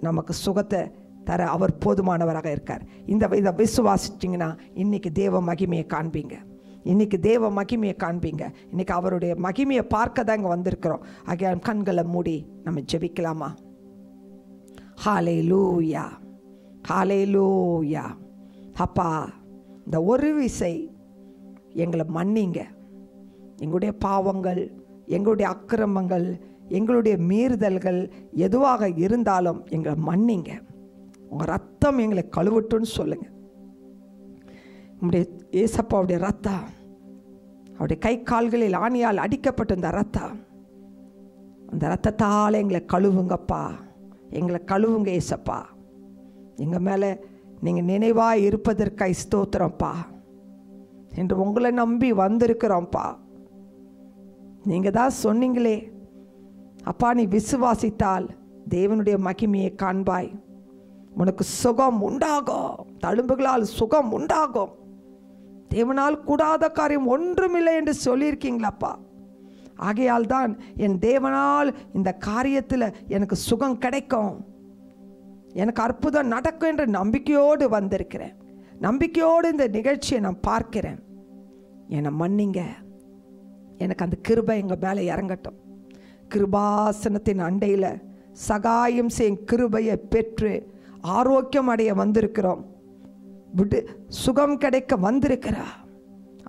நமக்கு சுகத்தை தர அவர் போதுமானவராக இருக்கார். இதை விசுவாசிச்சிங்கன்னா இன்னைக்கு தேவ மகிமையை காண்பீங்க, இன்னைக்கு தேவ மகிமையை காண்பீங்க. இன்னைக்கு அவருடைய மகிமையை பார்க்க தான் இங்கே வந்திருக்கிறோம். ஆகிய கண்களை மூடி நம்ம ஜெபிக்கலாமா? ஹல்லேலூயா, ஹல்லேலூயா. அப்பா, இந்த ஒரு விசை எங்களை மன்னிங்க. எங்களுடைய பாவங்கள், எங்களுடைய அக்கிரமங்கள், எங்களுடைய மீறுதல்கள் எதுவாக இருந்தாலும் எங்களை மன்னிங்க. உங்கள் ரத்தம் எங்களை கழுவட்டுன்னு சொல்லுங்க. நம்முடைய ஏசப்பாவுடைய ரத்தம், அவருடைய கை கால்களில் ஆணியால் அடிக்கப்பட்ட இந்த ரத்தம், அந்த ரத்தத்தால் எங்களை கழுவுங்கப்பா, எங்களை கழுவுங்க ஏசப்பா. எங்கள் மேலே நீங்கள் நினைவாக இருப்பதற்காக ஸ்தோத்திரம்ப்பா. என்று உங்களை நம்பி வந்திருக்கிறோம்ப்பா. நீங்கள் தான் சொன்னீங்களே அப்பா, நீ விசுவாசித்தால் தேவனுடைய மகிமையை காண்பாய், உனக்கு சுகம் உண்டாகும், தழும்புகளால் சுகம் உண்டாகும், தேவனால் கூடாத காரியம் ஒன்றுமில்லை என்று சொல்லியிருக்கீங்களாப்பா. ஆகையால் தான் என் தேவனால் இந்த காரியத்தில் எனக்கு சுகம் கிடைக்கும், எனக்கு அற்புதம் நடக்கும் என்ற நம்பிக்கையோடு வந்திருக்கிறேன். நம்பிக்கையோடு இந்த நிகழ்ச்சியை நான் பார்க்கிறேன். என்னை மன்னிங்க, எனக்கு அந்த கிருபை எங்கள் மேலே இறங்கட்டும். கிருபாசனத்தின் அண்டையில் சகாயம் செய்யும் கிருபையை பெற்று ஆரோக்கியம் அடைய வந்திருக்கிறோம், சுகம் கிடைக்க வந்திருக்கிறா.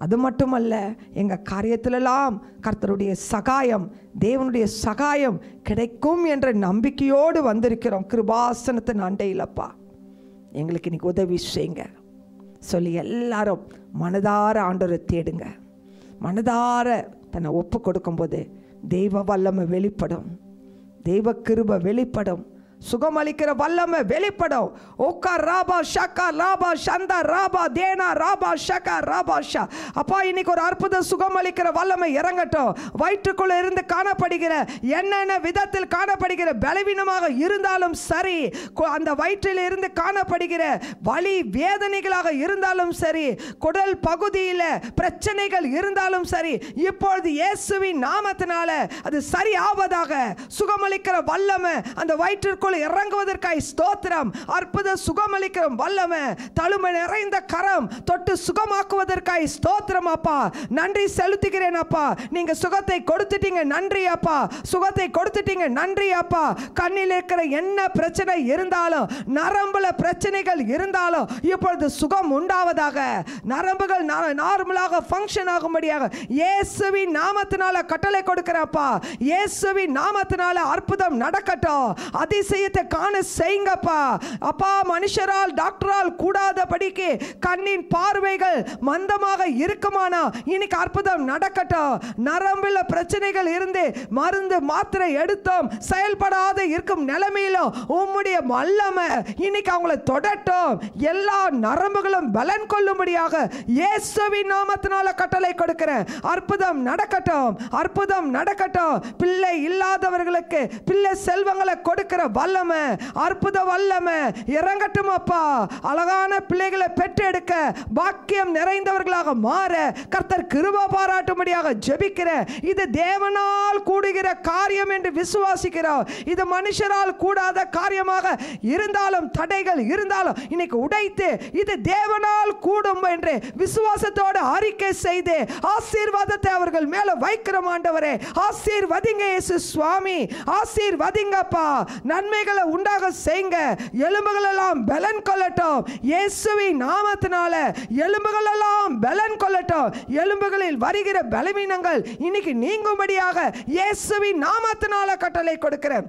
அது மட்டுமல்ல, எங்கள் காரியத்திலெல்லாம் கர்த்தருடைய சகாயம், தேவனுடைய சகாயம் கிடைக்கும் என்ற நம்பிக்கையோடு வந்திருக்கிறோம். கிருபாசனத்தின் அண்டையிலப்பா எங்களுக்கு இன்னைக்கு உதவி செய்யுங்க சொல்லி எல்லாரும் மனதார ஆண்டவரை தேடுங்க. மனதார தன்னை ஒப்பு கொடுக்கும்போது தெய்வ வல்லமை வெளிப்படும், தெய்வ கிருபை வெளிப்படும், சுகமளிக்கிற வல்லமை வெளிப்படும். ஓகா ராபா ஷக்கா ராபா சந்தா ராபா தேனா ராபா ஷக்கா ராபா ஷா. அப்பா இன்னைக்கு ஒரு அற்புத சுகமளிக்கிற வல்லமை இறங்கட்டும். வயிற்றுக்குள்ள இருந்து காணப்படுகிற என்னென்ன விதத்தில் காணப்படுகிற பலவீனமாக இருந்தாலும் சரி, அந்த வயிற்றில் இருந்து காணப்படுகிற வலி வேதனைகளாக இருந்தாலும் சரி, குடல் பகுதியில் பிரச்சனைகள் இருந்தாலும் சரி, இப்பொழுது இயேசுவின் நாமத்தினால அது சரி ஆவதாக. சுகமளிக்கிற வல்லமை அந்த வயிற்றிற்குள் இறங்குவதற்காய் ஸ்தோத்திரம். அற்புத சுகமளிக்கிற வல்லமை, தழுமை நிறைந்த கரம் தொட்டு சுகமாக்குவதற்காய் ஸ்தோத்திரம் அப்பா. நன்றி செலுத்துகிறேன் அப்பா. நீங்க சுகத்தை கொடுத்துட்டீங்க, நன்றி அப்பா. சுகத்தை கொடுத்துட்டீங்க, நன்றி அப்பா. கண்ணில் இருக்கிற என்ன பிரச்சனை இருந்தாலும், நரம்புல பிரச்சனைகள் இருந்தாலும் இப்பொழுது சுகம் உண்டாவதாக. நரம்புகள் நார்மலாக ஃபங்க்ஷன் ஆகும்படியாக இயேசுவின் நாமத்தினால கட்டளை கொடுக்கிறப்பா. இயேசுவின் நாமத்தினால அற்புதம் நடக்கட்டும். அதிசயத்தை காண செய்யுங்கப்பா. அப்பா மனுஷரால் டாக்டரால் கூடாதபடிக்கு கண்ணின் பார்வைகள் மந்தமாக இருக்குமானா இன்னைக்கு அற்புதம் நடக்கட்டும். நரம்புல பிரச்சனைகள் இருந்து மருந்து மாத்திரை எடுத்தோம் செயல்படாத இருக்கும் நிலைமையிலும் உம்முடைய வல்லமை இன்னைக்கு அவங்களை தொடட்டும். எல்லா நரம்புகளும் பலன் கொள்ளும்படியாக இயேசுவின் நாமத்தினால கட்டளை கொடுக்கிறேன். அற்புதம் நடக்கட்டும், அற்புதம் நடக்கட்டும். பிள்ளை இல்லாதவர்களுக்கு பிள்ளை செல்வங்களை கொடுக்கிற வல்லமை, அற்புத வல்லமை இறங்கட்டும் அப்பா. அழகான பிள்ளைகளை பெற்றெடுக்க பாக்கியம் நிறைந்தவர்களாக மாற கர்த்தர் கிருபை பாராட்டும்படியாக ஜெபிக்கிறேன். இது தேவனால் கூடுகிற காரியம் என்று விசுவாசிக்கிறோம். இது மனுஷரால் கூடாத காரியமாக இருந்தாலும், தடைகள் இருந்தாலும் இன்னைக்கு உடைத்து இது தேவனால் கூடும் என்று விசுவாசத்தோடு அறிக்கை செய்து ஆசீர்வாதத்தை அவர்கள் மேல வைக்கிறோம். ஆண்டவரே ஆசீர்வதிங்க இயேசு சுவாமி, ஆசீர்வதிங்கப்பா. நன்மைகளை உண்டாக செய்யுங்க. எலும்புகள் எல்லாம் பலன் கொள்ளட்டும் இயேசுவின் நாமத்தினால. எலும்புகள் எல்லாம் பலன் கொள்ளட்டும். எலும்புகளில் வருகிற பலவீனங்கள் இன்னைக்கு நீங்கும்படியாக இயேசுவின் நாமத்தினால கட்டளை கொடுக்கிறேன்.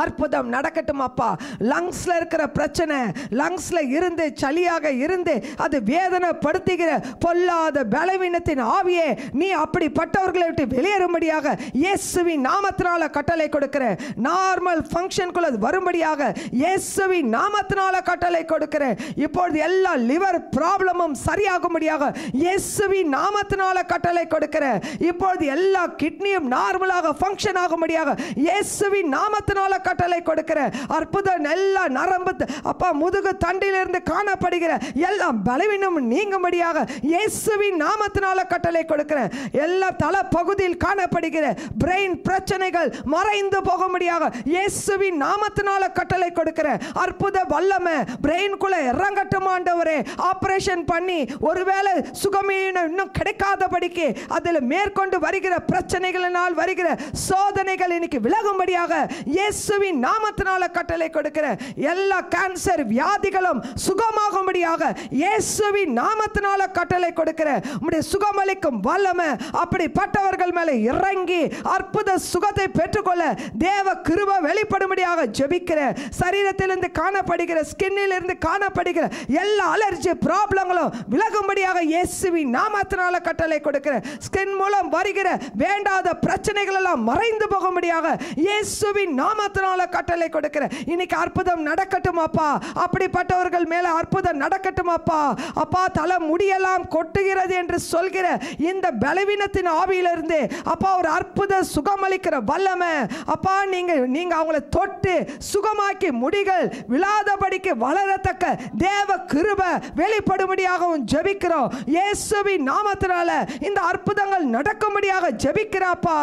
அற்புதம் நடக்கட்டும் அப்பா. லங்ஸ்ல இருக்கிற பிரச்சனை, லங்ஸ்ல இருந்து சளியாக இருந்து அது வேதனை படுத்துகிற பொல்லாத பலவீனத்தின் ஆவியே நீ அப்படிப்பட்டவர்களை விட்டு வெளியேறும்படியாக இயேசுவின் நாமத்தினால கட்டளை கொடுக்கிறேன். நார்மல் ஃபங்க்ஷனுக்குள்ள வரும்படியாக இயேசுவின் நாமத்தினால கட்டளை கொடுக்கிறேன். இப்பொழுது எல்லா லிவர் ப்ராப்ளமும் சரியாகும்படியாக இயேசுவின் நாமத்தினால கட்டளை கொடுக்கிறேன். இப்பொழுது எல்லா கிட்னியும் நார்மலாக ஃபங்க்ஷன் ஆகும்படியாக இயேசுவின் நாமத்தினால கட்டளை கொடுக்கிற. அற்புதம் எல்லா நரம்பு அப்பா முதுகு தண்டிலிருந்து காணப்படுகிற எல்லா பலவீனம் நீங்கும்படியாக இயேசுவின் நாமத்தினால கட்டளை கொடுக்கிற. எல்லா தலை பகுதியில் காணப்படுகிற பிரெயின் பிரச்சனைகள் மறைந்து போகும்படியாக இயேசுவின் நாமத்தினால கட்டளை கொடுக்கிற. அற்புத வல்லமை பிரெயின்குள்ள இறங்கட்டும் ஆண்டவரே. ஆபரேஷன் பண்ணி ஒருவேளை சுகமே இன்னும் கிடைக்காதபடிக்கு அதில் மேற்கொண்டு வருகிற பிரச்சனைகளினால் வருகிற சோதனைகள் இன்னைக்கு விலகும்படியாக இயேசுவின் நாமத்தினால கட்டளை கொடுக்கிற. எல்லா கேன்சர் வியாதிகளும் சுகமாகும்படியாக இயேசுவின் நாமத்தினால கட்டளை கொடுக்கிற. உம்முடைய சுகமளிக்கும் வல்லமை அப்படிப்பட்டவர்கள் மேலே இறங்கி அற்புத சுகத்தை பெற்றுக்கொள்ள தேவ கிருபை வெளிப்படும்படியாக ஜெபிக்கிற. சரீரத்திலிருந்து காணப்படுகிற ஸ்கின்னில் இருந்து காணப்படுகிற எல்லா அலர்ஜி ப்ராப்ளங்களும் விலகும்படியாக இயேசுவின் நாமத்தினால கட்டளை கொடுக்கிற. ஸ்கின் மூலம் வருகிற வேண்டாத பிரச்சனைகள் எல்லாம் மறைந்து போகும்படியாக இயேசுவின் நாமத்தினால கட்டளை கொடுக்கிற. இன்னைக்கு அற்புதம் நடக்கட்டும் அப்பா. அப்படிப்பட்டவர்கள் மேல அற்புதம் நடக்கட்டும் அப்பா. அப்பா தலை முடியெல்லாம் கொட்டுகிறது என்று சொல்கிற இந்த பலவீனத்தின் ஆவியிலிருந்து அப்பா ஒரு அற்புத சுகமளிக்கிற வல்லமை அப்பா நீங்க அவங்களை தொட்டு சுகமாக்கி முடிகள் விழாதபடிக்கு வளரத்தக்க தேவ கிருபை வெளிப்படும்படியாகவும் ஜெபிக்கிறோம். இயேசுவின் நாமத்தினால இந்த அற்புதங்கள் நடக்கும்படியாக ஜெபிக்கிறாப்பா.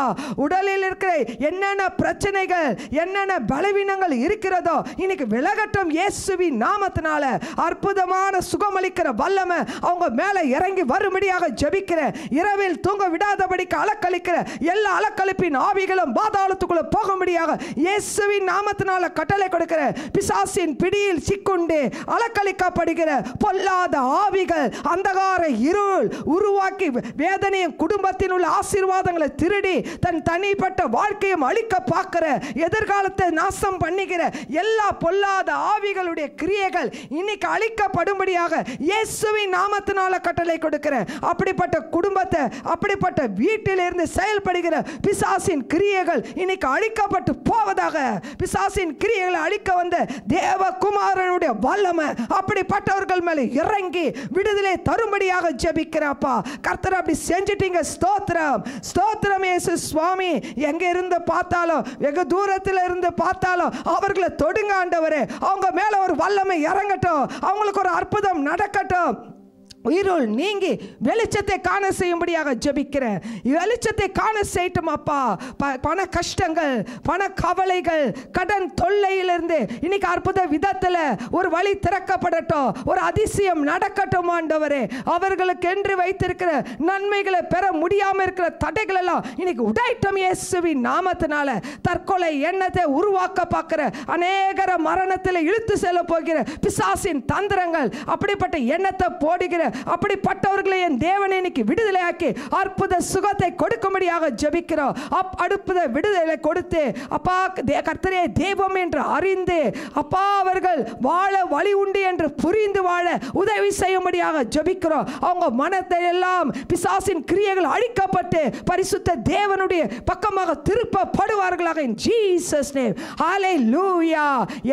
உடலில் இருக்கிற என்னென்ன பிரச்சனைகள் என்னென்ன பலவீனங்கள் இருக்கிறதோ இன்னைக்கு விலகட்டும் இயேசுவின் நாமத்தினால. அற்புதமான சுகமளிக்கிற வல்லமை அவங்க மேல இறங்கி வரும்படியாக ஜெபிக்கிற. இரவில் தூங்க விடாதபடிக்கு அலக்களிக்கிற எல்லா அலக்களிப்பின் ஆவிகளும் பாதாளத்துக்குள்ள போகும்படியாக இயேசுவின் நாமத்தினால கட்டளை கொடுக்கிற. பிசாசின் பிடியில் சிக்குண்டு அலக்களிக்கப்படுகிற பொல்லாத ஆவிகள் அந்தகார இருள் உருவாக்கி வேதனையும் குடும்பத்தில் உள்ள ஆசீர்வாதங்களை திருடி தன் தனிப்பட்ட வாழ்க்கையும் அழிக்க பார்க்கிற எதிர்காலத்தை குடும்பத்தை நாசம் பண்ணுகிற எல்லா பொல்லாத ஆவிகளுடைய கிரியைகள் இன்னைக்கு அழிக்கப்படும்படியாக இயேசுவின் நாமத்தினால கட்டளை கொடுக்கிறேன். அப்படிப்பட்ட குடும்பத்தை, அப்படிப்பட்ட வீட்டிலிருந்து செயல்படுகிற பிசாசின் கிரியைகள் இன்னைக்கு அழிக்கப்பட்டு போவதாக. பிசாசின் கிரியைகளை அழிக்க வந்த தேவகுமாரனுடைய வல்லமை அப்படிப்பட்டவர்கள் மேலே இறங்கி விடுதலை தரும்படியாக ஜெபிக்கிறப்பா. கர்த்தர் அப்படி செஞ்சிட்டீங்க. ஸ்தோத்திரம், ஸ்தோத்திரம் இயேசு சுவாமி. எங்க இருந்து பார்த்தாலும், வெகு தூரத்தில் இருந்து பார்த்தாலும் அவர்களை தொடுங்க ஆண்டவரே. அவங்க மேல ஒரு வல்லமை இறங்கட்டும், அவங்களுக்கு ஒரு அற்புதம் நடக்கட்டும். இருள் நீங்கி வெளிச்சத்தை காண செய்யும்படியாக ஜெபிக்கிறேன். வெளிச்சத்தை காண செய்யட்டும் அப்பா. பண கஷ்டங்கள், பண கவலைகள், கடன் தொல்லையிலிருந்து இன்னைக்கு அற்புத விதத்தில் ஒரு வழி திறக்கப்படட்டும், ஒரு அதிசயம் நடக்கட்டும் ஆண்டவரே. அவர்களுக்கு என்று வைத்திருக்கிற நன்மைகளை பெற முடியாமல் இருக்கிற தடைகள் எல்லாம் இன்னைக்கு உடைட்டும் இயேசுவின் நாமத்தினால. தற்கொலை எண்ணத்தை உருவாக்க பார்க்கிற அநேகர மரணத்தில் இழுத்து செல்ல போகிற பிசாசின் தந்திரங்கள், அப்படிப்பட்ட எண்ணத்தை போடுகிற அப்படிப்பட்டவர்களை என் தேவனை இன்னைக்கு விடுதலையாக்கி அற்புத சுகத்தை கொடுக்கும்படியாக ஜெபிக்கிறோம். அற்புத விடுதலை கொடுத்து அப்பா கர்த்தரே தெய்வம் என்று அறிந்து அப்பா அவர்கள் வாழ வழி உண்டு என்று புரிந்து வாழ உதவி செய்யும்படியாக ஜெபிக்கிறோம். அவங்க மனத்தை எல்லாம் பிசாசின் கிரியைகள் அழிக்கப்பட்டு பரிசுத்த தேவனுடைய பக்கமாக திருப்பப்படுவார்களாக. இன் ஜீசஸ் நேம் ஹalleluya.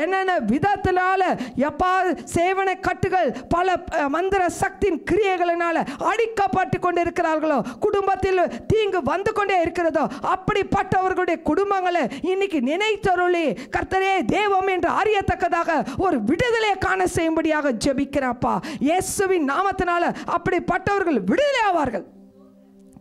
என்னென்ன விதத்தினால எப்பா சேவனை கட்டுகள் பல மந்திர சக்தி கிரியைகளினால அழிக்கப்பட்டு கொண்டிருக்கிறார்களோ, குடும்பத்தில் தீங்கு வந்து கொண்டே இருக்கிறதோ, அப்படிப்பட்டவர்களுடைய குடும்பங்களை இன்னைக்கு நினைத்தருளி கர்த்தரே தெய்வம் என்று அறியத்தக்கதாக ஒரு விடுதலை காண செய்யும்படியாக ஜெபிக்கிறப்பா. இயேசுவின் நாமத்தினால அப்படிப்பட்டவர்கள் விடுதலை ஆவார்கள்.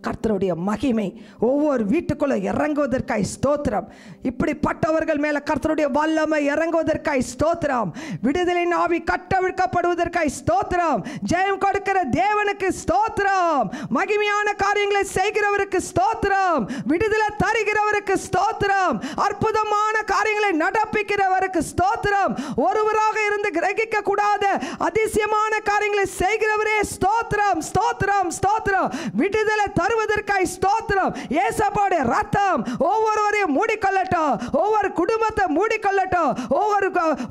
கர்த்தருடைய மகிமை ஒவ்வொரு வீட்டுக்குள்ள இறங்குவதற்காய் ஸ்தோத்திரம். இப்படிப்பட்டவர்கள் மேல கர்த்தருடைய வல்லமை இறங்குவதற்காய் ஸ்தோத்திரம். விடுதலை ஆவி கட்டவிழ்க்கப்படுவதற்காய் ஸ்தோத்திரம். ஜெயம் கொடுக்கிற தேவனுக்கு ஸ்தோத்திரம். மகிமையான காரியங்களை செய்கிறவருக்கு ஸ்தோத்திரம். விடுதலை தருகிறவருக்கு ஸ்தோத்திரம். அற்புதமான காரியங்களை நடப்பிக்கிறவருக்கு ஸ்தோத்திரம். ஒருவராக இருந்து கிரகிக்க கூடாத அதிசயமான காரியங்களை செய்கிறவரே ஸ்தோத்திரம், ஸ்தோத்திரம், ஸ்தோத்திரம். விடுதலை தருவதற்காய் ஸ்தோத்திரம். இயேசுவோட ரத்தம் ஒவ்வொருவரையும் மூடிக்கொள்ளட்டும், ஒவ்வொரு குடும்பத்தை மூடிக்கொள்ளட்டும்.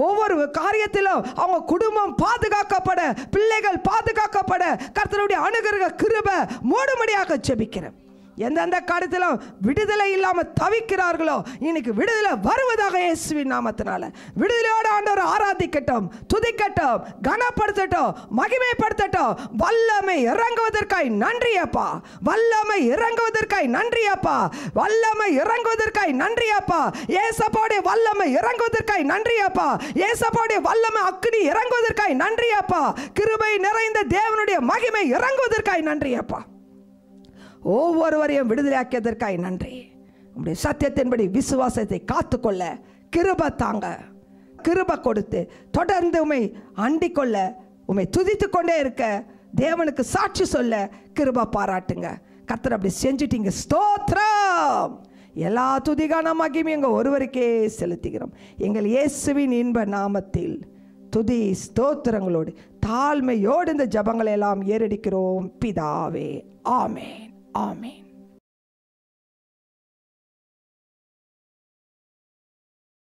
ஒவ்வொரு காரியத்திலும் அவங்க குடும்பம் பாதுகாக்கப்பட, பிள்ளைகள் பாதுகாக்கப்பட கர்த்தருடைய அனுகிரக கிருபை மூடும்படியாக ஜெபிக்கிறேன். எந்தெந்த காரியத்திலும் விடுதலை இல்லாமல் தவிக்கிறார்களோ இன்னைக்கு விடுதலை வருவதாக இயேசுவின் நாமத்தினால. விடுதலையோடு ஆண்டவரை ஆராதிக்கட்டும், துதிக்கட்டும், கனப்படுத்தட்டும், மகிமைப்படுத்தட்டும். வல்லமை இறங்குவதற்காய் நன்றியப்பா. வல்லமை இறங்குவதற்காய் நன்றியப்பா. வல்லமை இறங்குவதற்காய் நன்றியப்பா. இயேசுவோட வல்லமை இறங்குவதற்காய் நன்றியப்பா. இயேசுவோட வல்லமை அக்கினி இறங்குவதற்காய் நன்றியப்பா. கிருபை நிறைந்த தேவனுடைய மகிமை இறங்குவதற்காய் நன்றியப்பா. ஒவ்வொருவரையும் விடுதலையாக்கியதற்காய் நன்றி. உம்முடைய சத்தியத்தின்படி விசுவாசத்தை காத்துக்கொள்ள கிருபை தாங்க, கிருபை கொடுத்து தொடர்ந்து உம்மை அண்டிக்கொள்ள, உம்மை துதித்து கொண்டே இருக்க, தேவனுக்கு சாட்சி சொல்ல கிருபை பாராட்டுங்க. கர்த்தர் அப்படி செஞ்சுட்டீங்க. ஸ்தோத்திரம். எல்லா துதிகான மகிமையும் எங்கள் ஒருவருக்கே செலுத்துகிறோம். எங்கள் இயேசுவின் இன்ப நாமத்தில் துதி ஸ்தோத்திரங்களோடு தாழ்மையோடு இந்த ஜபங்களை எல்லாம் ஏறடிக்கிறோம் பிதாவே. ஆமேன், ஆமேன்.